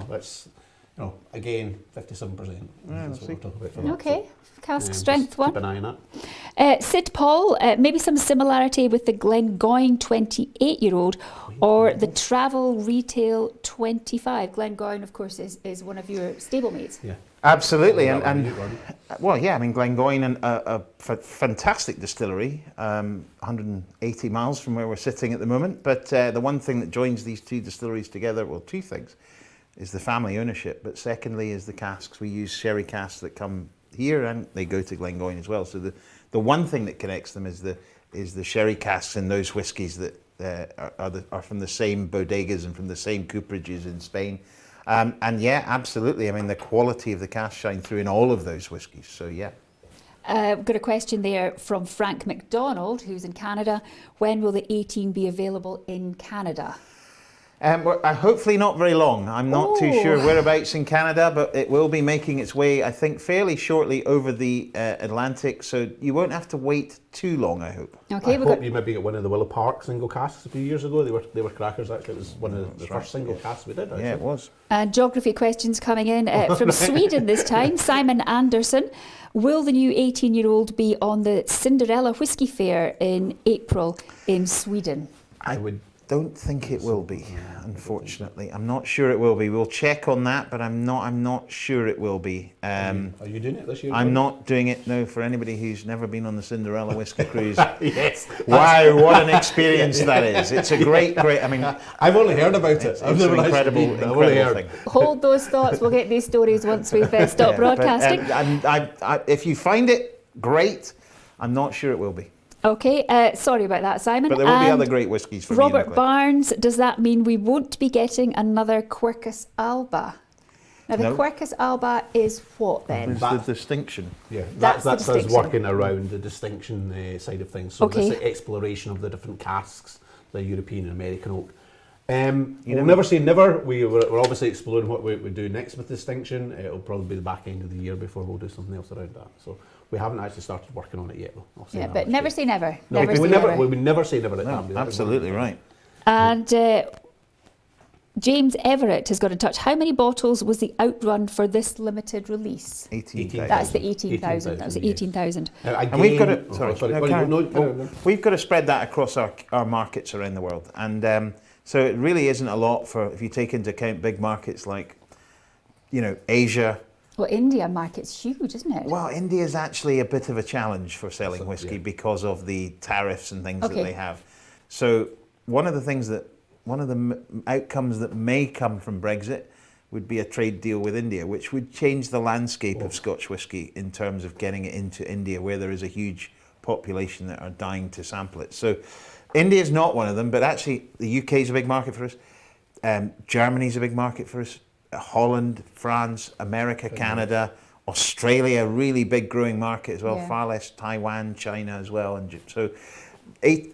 That's, again, 57%. That's what we're talking about for that. Okay, cask Just strength one. Keep an eye on that. Sid Paul, maybe some similarity with the Glengoyne 28-year-old or the Travel Retail 25. Glengoyne, of course, is one of your stablemates. Yeah. Absolutely, That and one, Gordon. well, yeah, I mean, Glengoyne, a fantastic distillery, 180 miles from where we're sitting at the moment. But the one thing that joins these two distilleries together, well, two things, is the family ownership. But secondly, is the casks. We use sherry casks that come here, and they go to Glengoyne as well. So the one thing that connects them is the sherry casks in those whiskies that are from the same bodegas and from the same cooperages in Spain. And yeah, absolutely. I mean, the quality of the cask shine through in all of those whiskies. So yeah. I've got a question there from Frank McDonald, who's in Canada. When will the 18 be available in Canada? Hopefully not very long. I'm not too sure whereabouts in Canada, but it will be making its way, I think, fairly shortly over the Atlantic. So you won't have to wait too long, I hope. Okay, I hope you maybe get one of the Willow Park single casks a few years ago. They were crackers, actually. It was one of the first single casks we did, actually. Yeah, it was. And geography questions coming in from Sweden this time. Simon Anderson. Will the new 18-year-old be on the Cinderella Whisky Fair in April in Sweden? I would don't think it will be, unfortunately. I'm not sure it will be. We'll check on that, but I'm not sure it will be. Are you doing it this year? I'm not doing it, no, for anybody who's never been on the Cinderella Whiskey Cruise. Yes. Wow, what an experience that is. It's a great, I mean... I've only heard about it. I've never incredible, actually been. I've only heard. thing. Hold those thoughts. We'll get these stories once we've stopped broadcasting. But, if you find it, great. I'm not sure it will be. Okay, sorry about that, Simon. But there will be other great whiskies for Robert me. Barnes, does that mean we won't be getting another Quercus Alba? Now, the Quercus Alba is what then? It's the distinction. Yeah, That's the us distinction. working around the distinction side of things. So Okay. this exploration of the different casks, the European and American oak. We'll never say never. We're obviously exploring what we do next with distinction. It'll probably be the back end of the year before we'll do something else around that. So we haven't actually started working on it yet. I'll say Yeah, that but never say never. No, Never we say would never. we would never say never at Tamdhu. No, absolutely right. And James Everett has got in touch. How many bottles was the outrun for this limited release? 18,000. That's the 18,000. That was the 18,000. And we've got to, Sorry. we've got to spread that across our markets around the world. And so it really isn't a lot for, if you take into account big markets like, Asia. Well, India market's huge, isn't it? Well, India is actually a bit of a challenge for selling whiskey because of the tariffs and things that they have. So one of the outcomes that may come from Brexit would be a trade deal with India, which would change the landscape of Scotch whisky in terms of getting it into India, where there is a huge population that are dying to sample it. So India is not one of them, but actually the UK is a big market for us. Germany is a big market for us. Holland, France, America, Canada, Australia, really big growing market as well. Yeah. Far less Taiwan, China as well. And so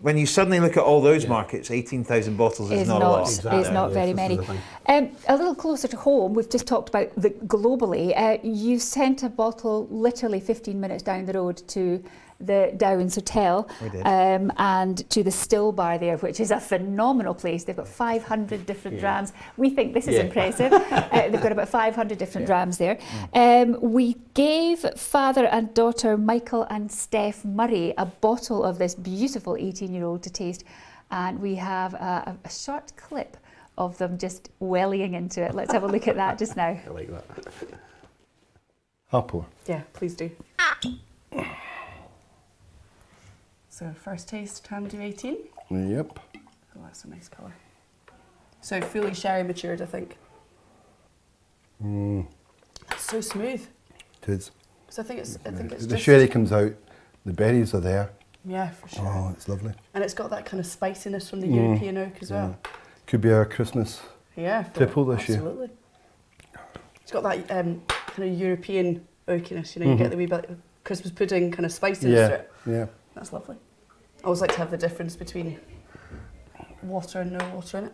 when you suddenly look at all those markets, 18,000 bottles is not a lot. Is not very many. A little closer to home, we've just talked about the globally. You sent a bottle literally 15 minutes down the road to the Downs Hotel and to the Still Bar there, which is a phenomenal place. They've got 500 different drams. We think this is impressive. They've got about 500 different drams there. We gave father and daughter Michael and Steph Murray a bottle of this beautiful 18-year-old to taste, and we have a short clip of them just wellying into it. Let's have a look at that just now. I like that. I'll pour. Yeah, please do. So first taste, Tamdhu 18. Yep. Oh, that's a nice colour. So fully sherry matured, I think. That's so smooth. It is. So I think it's The just, sherry comes out, the berries are there. yeah, for sure. Oh, it's lovely. And it's got that kind of spiciness from the European oak as well. Could be our Christmas Yeah, tipple this year. absolutely. It's got that kind of European oakiness, you get the wee bit of Christmas pudding kind of spiciness to it. Yeah. That's lovely. I always like to have the difference between water and no water in it.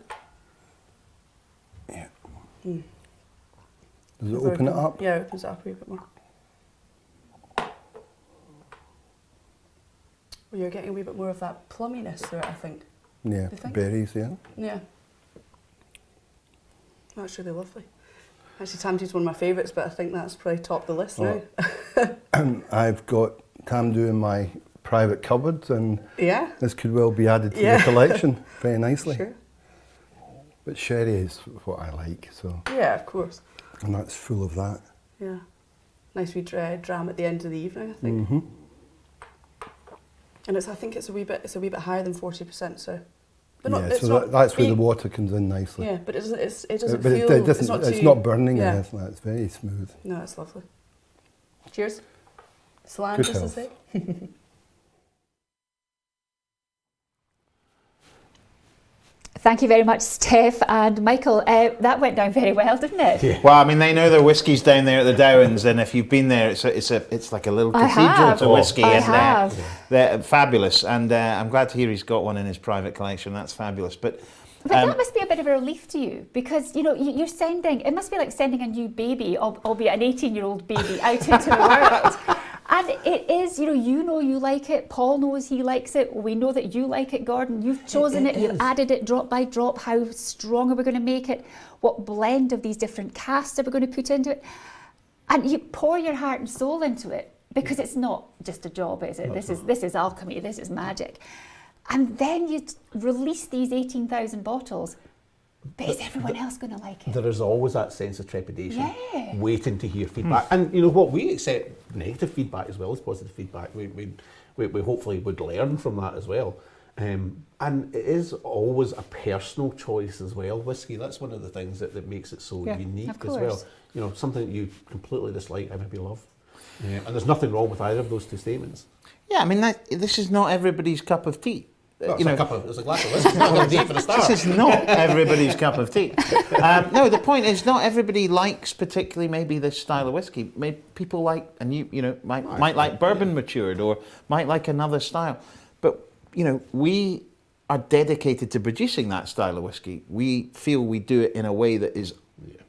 Yeah. Mm. Does it open it up? Yeah, it opens it up a wee bit more. Well, you're getting a wee bit more of that plumminess through it, I think. Yeah, Do you think? berries, yeah. Yeah. That's really lovely. Actually, Tamdhu's one of my favourites, but I think that's probably top the list now. I've got Tamdhu in my private cupboard, and Yeah. this could well be added to the collection very nicely. Sure. But sherry is what I like, so, Yeah, of course. and that's full of that. Yeah. Nice wee dram at the end of the evening, I think. And I think it's a wee bit higher than 40%. So, but not, Yeah, it's so not that's where the big. water comes in nicely. Yeah, but it doesn't But feel. it doesn't, it's not burning, Yeah. it's very smooth. No, it's lovely. Cheers. Slàinte, Good as they health. say. Thank you very much, Steph and Michael. That went down very well, didn't it? Yeah. Well, I mean, they know their whiskies down there at the Downs, and if you've been there, it's like a little I cathedral have. to whiskey, I and have. they're fabulous. And I'm glad to hear he's got one in his private collection. That's fabulous. But that must be a bit of a relief to you, because you're sending. It must be like sending a new baby, albeit an 18-year-old baby, out into the world. And it is, you like it. Paul knows he likes it. We know that you like it, Gordon. You've chosen it. You've added it drop by drop. How strong are we going to make it? What blend of these different casks are we going to put into it? And you pour your heart and soul into it, because it's not just a job, is it? This is alchemy. This is magic. and then you release these 18,000 bottles. But is everyone else going to like it? There is always that sense of trepidation, Yeah. waiting to hear feedback. And you know what, we accept negative feedback as well as positive feedback. We hopefully would learn from that as well. And it is always a personal choice as well, whiskey. That's one of the things that makes it so unique as well. You know, something that you completely dislike, I maybe love. And there's nothing wrong with either of those two statements. Yeah, I mean, this is not everybody's cup of tea. Well, it's a glass of whiskey. It's not a tea for a start. This is not everybody's cup of tea. No, the point is not everybody likes particularly maybe this style of whiskey. Maybe people like, and you know, might like bourbon matured or might like another style. But, you know, we are dedicated to producing that style of whiskey. We feel we do it in a way that is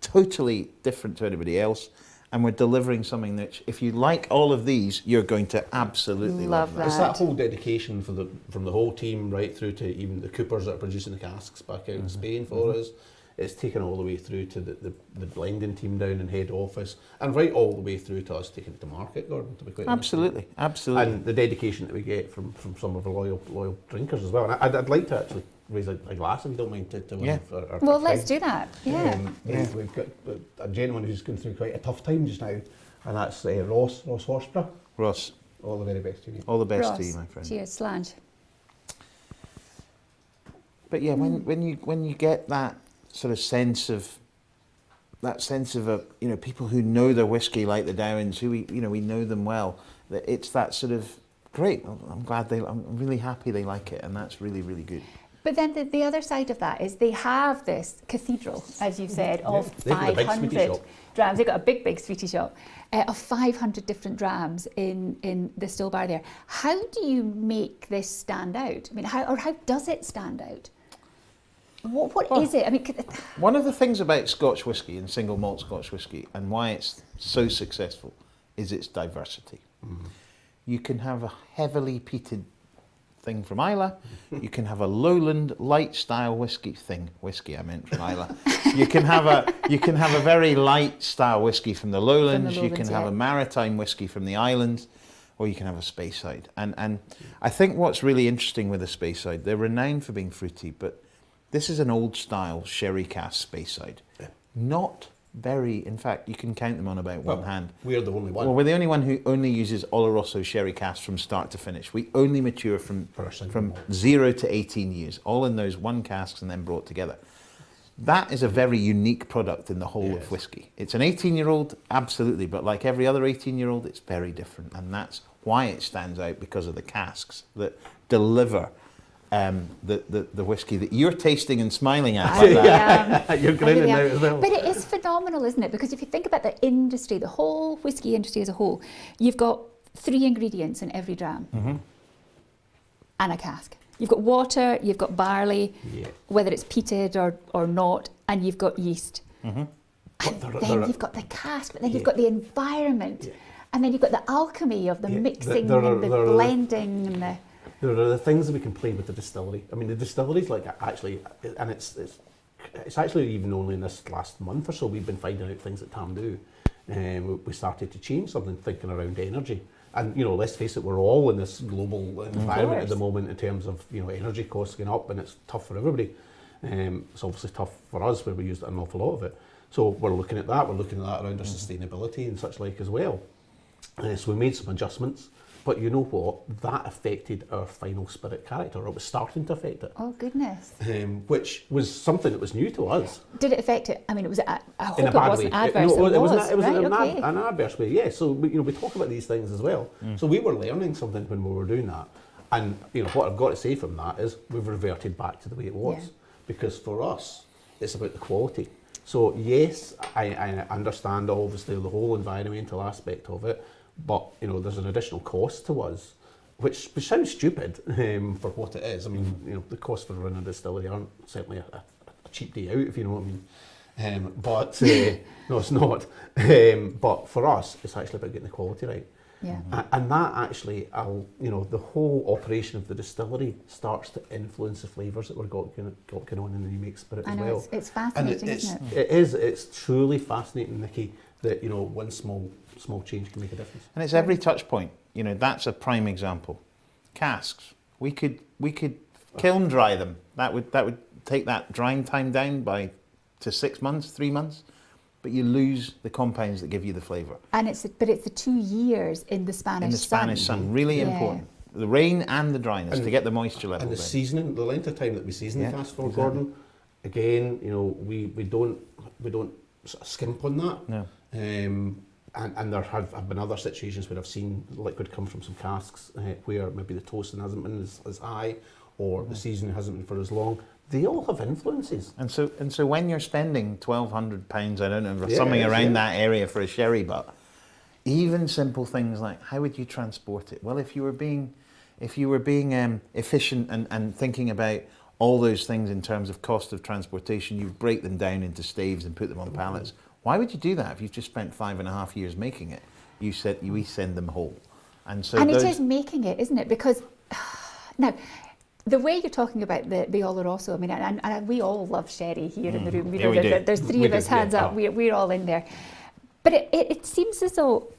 totally different to anybody else. And we're delivering something that, if you like all of these, you're going to absolutely love that. It's that whole dedication from the whole team right through to even the coopers that are producing the casks back out in Spain for us. It's taken all the way through to the blending team down in head office, and right all the way through to us taking it to market, Gordon, to be quite honest. Absolutely. And the dedication that we get from some of our loyal drinkers as well. And I'd like to actually raise a glass, if you don't mind, to one of our well, let's do that. Yeah. We've got a gentleman who's going through quite a tough time just now, and that's Ross Horsburgh. Ross, all the very best to you. All the best Ross, to you, my friend. Cheers, Slàinte. But yeah, when you get that sort of sense of you know, people who know their whiskey like the Downs, who we know them well, that it's that sort of great. I'm really happy they like it, and that's really, really good. But then the other side of that is they have this cathedral, as you said, of 500 drams. They've got a big sweetie shop of 500 different drams in the still bar there. How do you make this stand out? I mean, how does it stand out? What is it? I mean, one of the things about Scotch whisky and single malt Scotch whisky and why it's so successful is its diversity. You can have a heavily peated thing from Islay. You can have a lowland light style whiskey I meant from Islay. You can have a very light style whiskey from the lowlands. You can have a maritime whiskey from the islands, or you can have a Speyside. And I think what's really interesting with the Speyside, they're renowned for being fruity, but this is an old style sherry cask Speyside. Not very, in fact, you can count them on about one hand. We're the only one. Well, we're the only one who only uses Oloroso sherry cask from start to finish. We only mature from 0 to 18 years, all in those one casks and then brought together. That is a very unique product in the whole of whiskey. It's an 18-year-old, absolutely, but like every other 18-year-old, it's very different. And that's why it stands out, because of the casks that deliver the whiskey that you're tasting and smiling at. You're grinning now as well. But it is phenomenal, isn't it? Because if you think about the industry, the whole whiskey industry as a whole, you've got 3 ingredients in every dram and a cask. You've got water, you've got barley, whether it's peated or not, and you've got yeast. And then you've got the cask, but then you've got the environment, and then you've got the alchemy of the mixing and the blending and the... There are the things that we can play with the distillery. I mean, the distillery's like actually, and it's actually even only in this last month or so we've been finding out things at Tamdhu. We started to change something, thinking around energy. And you know, let's face it, we're all in this global environment at the moment in terms of, you know, energy costs going up, and it's tough for everybody. It's obviously tough for us where we use an awful lot of it. So we're looking at that. We're looking at that around our sustainability and such like as well. So we made some adjustments. But you know what? That affected our final spirit character. It was starting to affect it. Oh, goodness. Which was something that was new to us. Did it affect it? I mean, I hope in a bad it wasn't way. adverse. It was right, an adverse way, yeah. So we talk about these things as well. So we were learning something when we were doing that. And you know what I've got to say from that is we've reverted back to the way it was. Yeah. Because for us, it's about the quality. So yes, I understand obviously the whole environmental aspect of it. But you know, there's an additional cost to us, which sounds stupid for what it is. I mean, you know, the costs for running a distillery aren't certainly a cheap day out, if you know what I mean. But no, it's not. But for us, it's actually about getting the quality right. Yeah. And that actually, you know, the whole operation of the distillery starts to influence the flavours that we've got going on in the new make spirit as well. It's fascinating, isn't it? It is. It's truly fascinating, Nicky, that you know one small change can make a difference. And it's every touch point. You know, that's a prime example. Casks. We could kiln dry them. That would take that drying time down to 6 months, 3 months. But you lose the compounds that give you the flavour. And it's the 2 years in the Spanish sun. Really important. The rain and the dryness to get the moisture level. And the seasoning, the length of time that we season the cask for, exactly. Gordon. Again, we don't sort of skimp on that. No. And there have been other situations where I've seen liquid come from some casks where maybe the toasting hasn't been as high, or the seasoning hasn't been for as long. They all have influences. And so when you're spending £1,200, I don't know, or something around that area for a sherry butt, even simple things like how would you transport it? Well, if you were being efficient and thinking about all those things in terms of cost of transportation, you break them down into staves and put them on pallets. Why would you do that if you've just spent 5.5 years making it? We send them whole. And it is making it, isn't it? Because now, the way you're talking about the Oloroso, I mean, and we all love sherry here in the room. There's three of us, hands up, we're all in there. But it seems as though,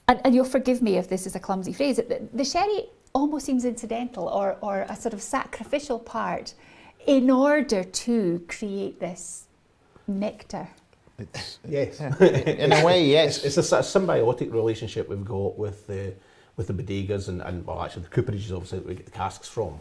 and you'll forgive me if this is a clumsy phrase, the sherry almost seems incidental or a sort of sacrificial part in order to create this nectar. Yes. In a way, yes. It's a sort of symbiotic relationship we've got with the bodegas and well, actually the cooperages, obviously, we get the casks from.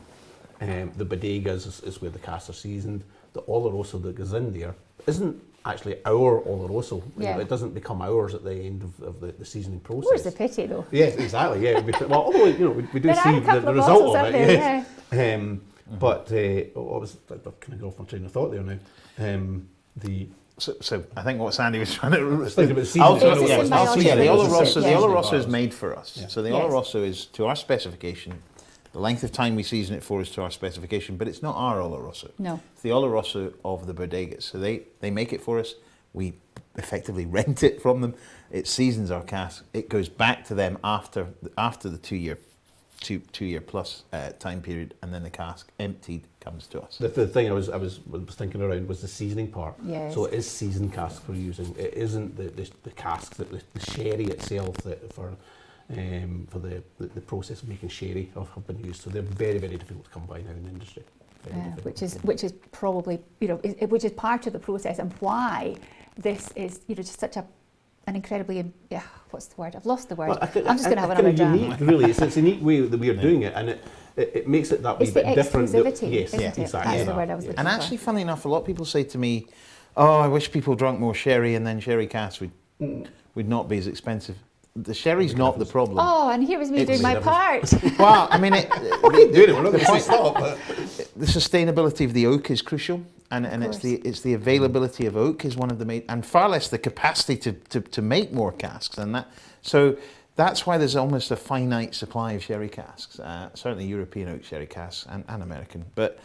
The bodegas is where the casks are seasoned. The Oloroso that goes in there isn't actually our Oloroso. Yeah. It doesn't become ours at the end of the seasoning process. Where's the pity, though? Yes, exactly. Yeah. Well, although we do There see are a couple the of result bottles of it. out there, Yes. yeah. But I was kind of go off my train of thought there now. So I think what Sandy was trying to thinking about seasoning. the Oloroso is made for us. Yeah. So the Oloroso is to our specification. The length of time we season it for is to our specification, but it's not our Oloroso. No. It's the Oloroso of the bodegas. So they make it for us. We effectively rent it from them. It seasons our cask. It goes back to them after the 2 year plus time period, and then the cask emptied comes to us. The thing I was thinking around was the seasoning part. Yes. So it is seasoned cask we're using. It isn't the cask that the sherry itself that for the process of making sherry have been used. So they're very, very difficult to come by now in the industry. Which is probably which is part of the process, and why this is just such an incredibly what's the word? I've lost the word. Well, I'm just going to have another dram. Unique, really. It's a unique way that we are doing it, and it makes it that wee bit different. Exclusivity, Yes, isn't it? exactly. That's the word I was looking for. And actually, funnily enough, a lot of people say to me, "Oh, I wish people drank more sherry, and then sherry cask would not be as expensive." The sherry's not the problem. Oh, and here was me doing my part. Well, I mean, We're doing it. We're not going to stop. the sustainability of the oak is crucial, and it's the availability of oak is one of the main, and far less the capacity to make more casks than that. So that's why there's almost a finite supply of sherry casks. Certainly European oak sherry casks and American, but.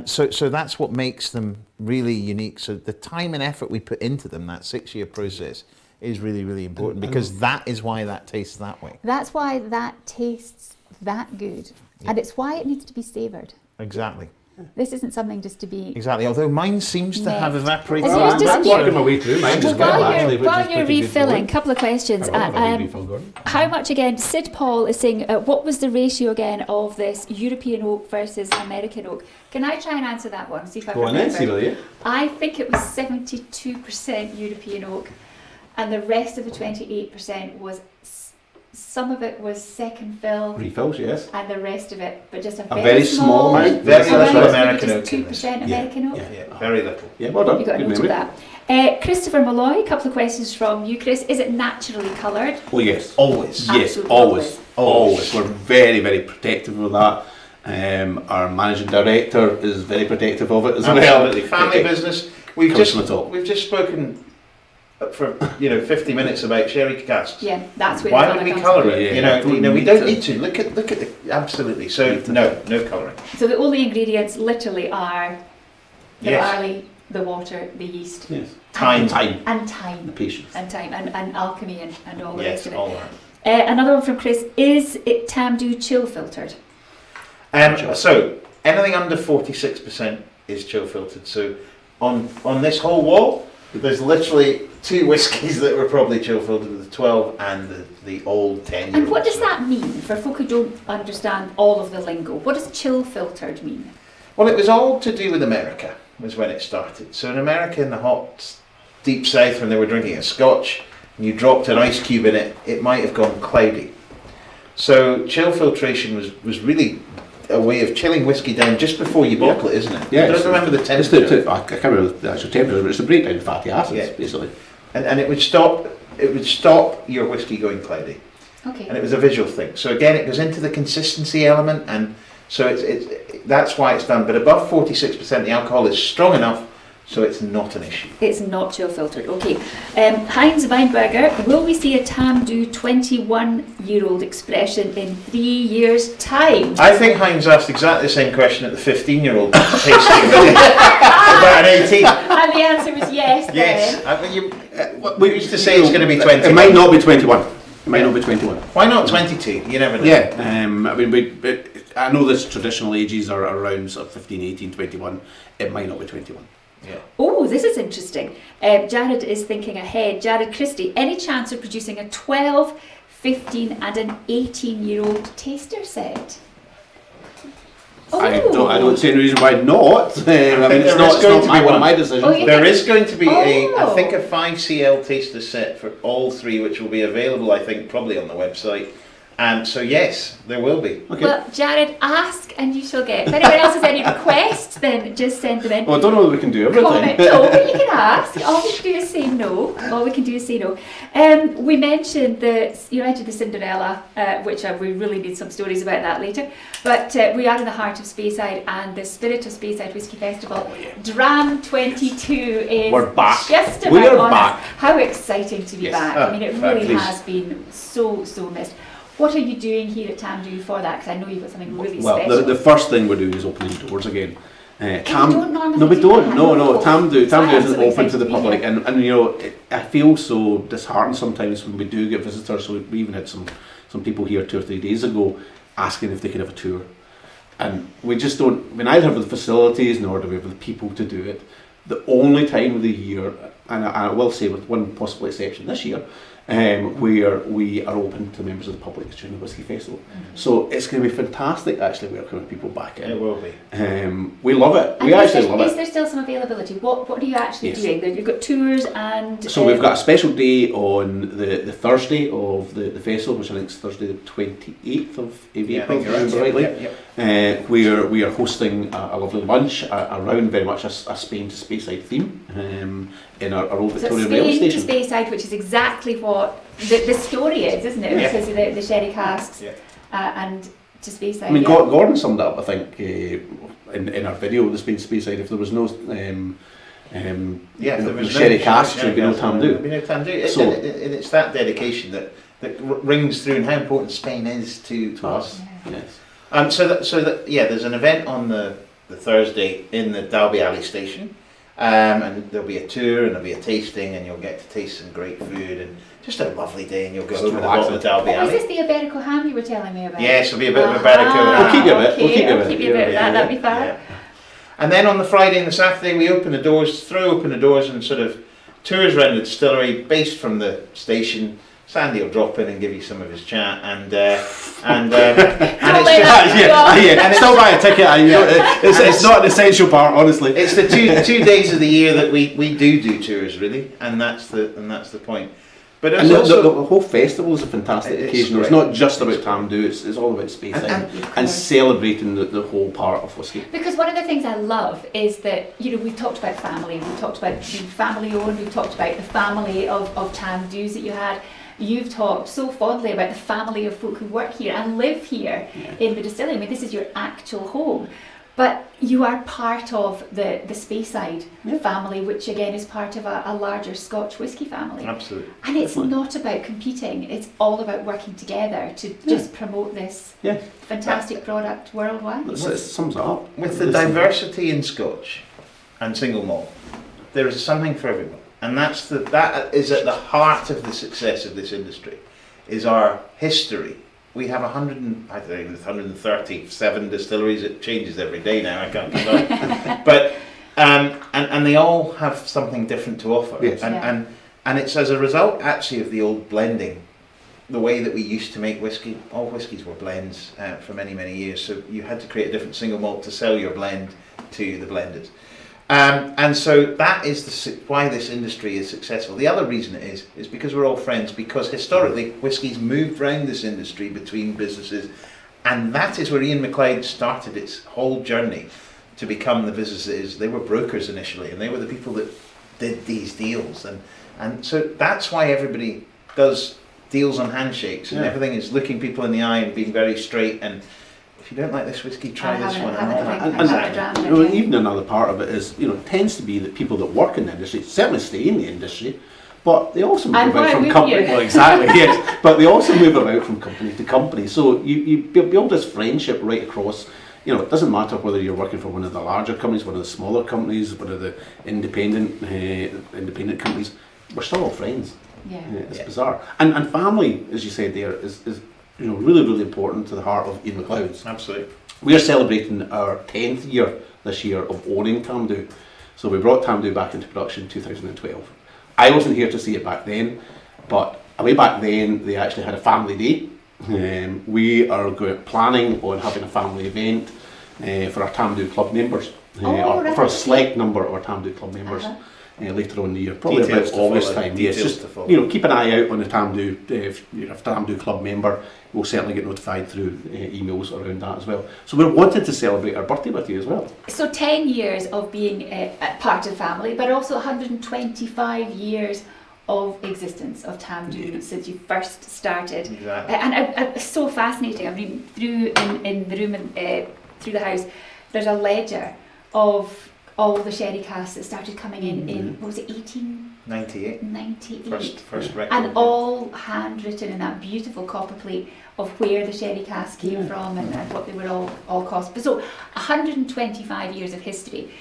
So that's what makes them really unique. So the time and effort we put into them, that 6-year process, is really, really important, because that is why that tastes that way. That's why that tastes that good. Yeah. And it's why it needs to be savoured. Exactly. This isn't something just to be... Exactly, although mine seems to have evaporated. Well, I'm working my way through mine. While you're refilling, a couple of questions. How much, again, Sid Paul is saying, what was the ratio again of this European oak versus American oak? Can I try and answer that one? See if I can remember. I think it was 72% European oak, and the rest of the 28% was, some of it was second fill. Refills, yes. And the rest of it, but just a very small amount. Very little American oak. 2% American oak. Yeah, very little. Yeah, well done. You got a note of that. Christopher Malloy, a couple of questions from you, Chris. Is it naturally coloured? Oh yes. Always. Yes, always. We're very, very protective of that. Our managing director is very protective of it as well. Absolutely. Family business. We've just spoken for 50 minutes about sherry casks. Yeah, that's where. Why would we colour it? We don't need to. Look at the absolutely. So no colouring. So the only ingredients literally are the barley, the water, the yeast, time, and time, the patience, and time, and alchemy, and all the rest of it. All that. Another one from Chris: is it Tamdhu chill filtered? So anything under 46% is chill filtered. So on this whole wall, There's literally 2 whiskies that were probably chill filtered, the 12 and the old 10. And what does that mean for folk who don't understand all of the lingo? What does chill filtered mean? Well, it was all to do with America, was when it started. So in America, in the hot, deep south, when they were drinking a scotch, and you dropped an ice cube in it, it might have gone cloudy. So chill filtration was really a way of chilling whiskey down just before you bottle it, isn't it? Yeah, I don't remember the It's temperature. I can't remember the actual temperature, but it's to break down fatty acids, Yeah. basically. And it would stop your whiskey going cloudy. Okay. And it was a visual thing. So again, it goes into the consistency element, and so that's why it's done. But above 46%, the alcohol is strong enough, so it's not an issue. It's not chill filtered. Okay. Heinz Weinberger, will we see a Tamdhu 21-year-old expression in 3 years' time? I think Heinz asked exactly the same question at the 15-year-old tasting about an 18. And the answer was yes. Yes. Then. I mean, we used to say it's going to be 20. It might not be 21. It might not be 21. Why not 22? You never know. Yeah, I mean, I know this traditional ages are around sort of 15, 18, 21. It might not be 21. Yeah. Oh, this is interesting. Jared is thinking ahead. Jared Christie, any chance of producing a 12, 15 and an 18-year-old taster set? Oh. I don't see any reason why not. I mean, it's not one of my decisions. Oh, There is going to be I Oh. think a 5cl taster set for all 3, which will be available, I think, probably on the website. And so yes, there will be. Okay. Well, Jared, ask and you shall get. If anyone else has any requests, then just send them in. Well, I don't know whether we can do everything. Comment. No, but you can ask. All we can do is say no. All we can do is say no. We mentioned the Cinderella, which we really need some stories about that later. But we are in the heart of Speyside, and the Spirit of Speyside Whisky Festival, Dram 22 is We're back. just about We are on us. back. How exciting to be Yes. back. I mean, it really please. has been so missed. What are you doing here at Tamdhu for that? Because I know you've got something really Well, special. the first thing we're doing is opening doors again. don't normally no, we do don't. that. No. No. Tamdhu I isn't absolutely open to excited the to be public, here. and you know, I feel so disheartened sometimes when we do get visitors. So we even had some people here 2 or 3 days ago asking if they could have a tour, and we just don't. We neither have the facilities nor do we have the people to do it. The only time of the year, and I will say with one possible exception this year, where we are open to members of the public is during the Whisky Festival. So it's going to be fantastic actually welcoming people back in. It will be. We love it. And We actually love is it. there still some availability? What are you actually Yes. doing? You've got tours and... So we've got a special day on the Thursday of the festival, which I think is Thursday the 28th of Yeah, I April, think if I you're remember right. rightly. Yep. We are hosting a lovely lunch around very much a Spain to Speyside theme in our old So Victorian rail Spain to station. Speyside, which is exactly what the story is, isn't it? Yeah. Because of the sherry casks Yeah. and to Speyside. I mean, yeah. Gordon summed it up, I think, in our video, the Spain to Speyside. If there was no Yeah, there was sherry no casks, sherry there'd be no casks, there'd be Tamdhu. no Tamdhu. So- And it's that dedication that rings through, and how important Spain is to us. Yes. So there's an event on the Thursday in the Dalbeallie station, and there'll be a tour and there'll be a tasting, and you'll get to taste some great food and just a lovely day, and you'll go Just home with a bottle of relaxing. Oh, is this Dalbeallie. the Iberico ham you were telling me about? Yes, it'll be a bit of a Iberico ham. We'll keep you a bit, Okay, we'll keep you a I'll bit, keep you a bit of yeah, that, that'd be fab. Yeah. And then on the Friday and the Saturday, we open the doors, throw open the doors, and sort of tours around the distillery based from the station. Sandy will drop in and give you some of his chat, and it's let just that yeah. Still buy a ticket. It's not an essential part, honestly. it's the two days of the year that we do tours really, and that's the point. But And it's also the whole festival is a fantastic It's occasion. It's great. not just about Tamdhu, it's all about Speyside And- and celebrating the whole part of whisky. Because one of the things I love is that, you know, we've talked about family, we've talked about being family owned, we've talked about the family of Tamdhus that you had. You've talked so fondly about the family of folk who work here and live here in the distillery. I mean, this is your actual home. But you are part of the Speyside family, which again is part of a larger Scotch whisky family. absolutely. And it's Definitely. not about competing, it's all about working together to just promote this Yeah. fantastic product worldwide. It sums it up. With the Listen. diversity in Scotch and single malt, there is something for everyone, and that is at the heart of the success of this industry. Is our history. We have 137 distilleries. It changes every day now. I can't keep up. But And they all have something different to offer. Yes. And it's as a result actually of the old blending, the way that we used to make whiskey. All whiskies were blends for many, many years. So you had to create a different single malt to sell your blend to the blenders. And so that is why this industry is successful. The other reason it is because we're all friends, because historically whiskey's moved around this industry between businesses, and that is where Ian McLeod started its whole journey to become the business it is. They were brokers initially, and they were the people that did these deals, and so that's why everybody does deals on handshakes, and everything is looking people in the eye and being very straight. And if you don't like this whiskey, try this one. And even another part of it is, it tends to be that people that work in the industry certainly stay in the industry, but they also move about from company. Well, exactly, yes. But they also move about from company to company. So you build this friendship right across. It doesn't matter whether you're working for one of the larger companies, one of the smaller companies, one of the independent companies. We're still all friends. Yeah. It's bizarre. And family, as you said there, is really, really important to the heart of Ian McLeod's. Absolutely. We are celebrating our 10th year this year of owning Tamdhu. So we brought Tamdhu back into production in 2012. I wasn't here to see it back then, but way back then they actually had a family day. We are planning on having a family event for our Tamdhu club members, or for a select number of our Tamdhu club members. Later on in the year, probably Details about August time. Yes, just keep an eye out on the Tamdhu. If you're a Tamdhu club member, we'll certainly get notified through emails around that as well. So we're wanting to celebrate our birthday with you as well. So 10 years of being a part of the family, but also 125 years of existence of Tamdhu since you first started. Exactly. And it's so fascinating. I mean, through in the room and through the house, there's a ledger of all the sherry casks that started coming in what was it, 1898? First record. And all handwritten in that beautiful copper plate of where the sherry casks came from and what they were all cost. But so 125 years of history.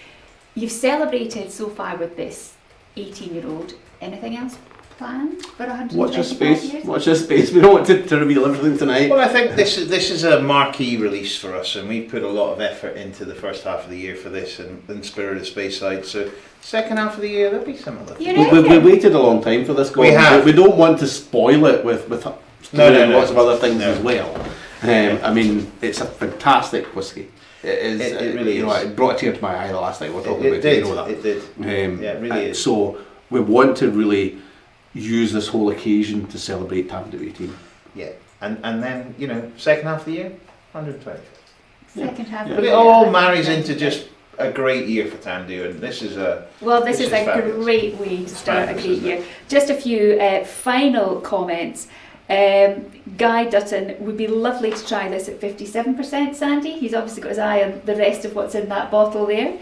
You've celebrated so far with this 18-year-old. Anything else planned for 125 years? Watch this space. We don't want to reveal everything tonight. Well, I think this is a marquee release for us, and we put a lot of effort into the first half of the year for this, and Spirit of Speyside. So second half of the year there'll be some of that. We waited a long time for this. We have. We don't want to spoil it with lots of other things as well. I mean, it's a fantastic whiskey. It is. It really is. It brought a tear to my eye the last time we were talking about it. Did. You know that. It did. It really is. So we want to really use this whole occasion to celebrate Tamdhu 18. Yeah, and then second half of the year, 120. Second half of the But year. it all marries into just a great year for Tamdhu, and this is a great way to start a great year. Just a few final comments. Guy Dutton, would be lovely to try this at 57%, Sandy. He's obviously got his eye on the rest of what's in that bottle there.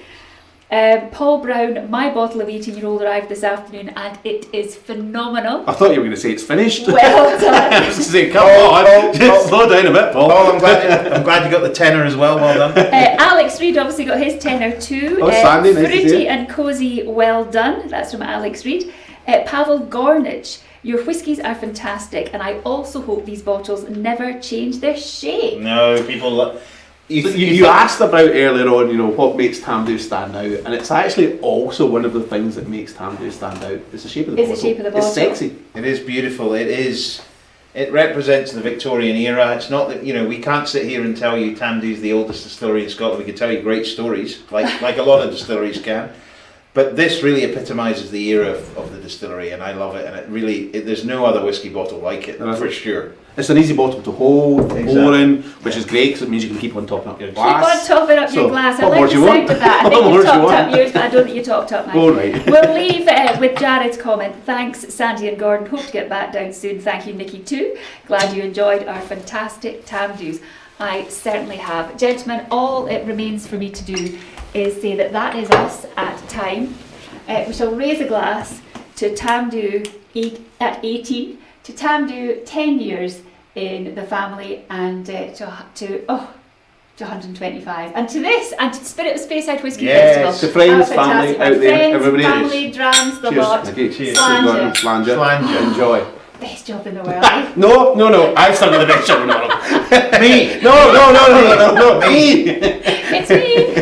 Paul Brown, my bottle of 18-year-old arrived this afternoon and it is phenomenal. I thought you were going to say it's finished. Well done. Say, come on, just slow down a bit, Paul. Oh, I'm glad you got the tenor as well. Well done. Alex Reid obviously got his tenor too. Oh, Sandy, nice to see fruity you. and cosy, well done. That's from Alex Reid. Pavel Gornich, your whiskies are fantastic, and I also hope these bottles never change their shape. No, people. You asked about earlier on, what makes Tamdhu stand out, and it's actually also one of the things that makes Tamdhu stand out. It's the shape of the bottle. It's the shape of the bottle. It's sexy. It is beautiful. It is. It represents the Victorian era. It's not that we can't sit here and tell you Tamdhu's the oldest distillery in Scotland. We can tell you great stories, like a lot of distilleries can. But this really epitomises the era of the distillery, and I love it. And it really, there's no other whiskey bottle like it, for sure. It's an easy bottle to hold, pour in, which is great because it means you can keep on topping up your glass. Keep on topping up your glass. I what like more the do you sound want? of that. I think What more you've do you topped up want? yours, but I don't think you topped up mine. All right. We'll leave with Jared's comment. Thanks, Sandy and Gordon. Hope to get back down soon. Thank you, Nicky, too. Glad you enjoyed our fantastic Tamdhus. I certainly have. Gentlemen, all it remains for me to do is say that is us at time. We shall raise a glass to Tamdhu at 18, to Tamdhu 10 years in the family, and to 125, and to this, and to the Spirit of Speyside Whisky Festival. To friends, family fantastic. out there, Friends, everybody. family, drams, the lot. Cheers. Slàinte. Enjoy. Best job in the world. Eh? No. I've started the best job in the world. Me. No. Me. It's me.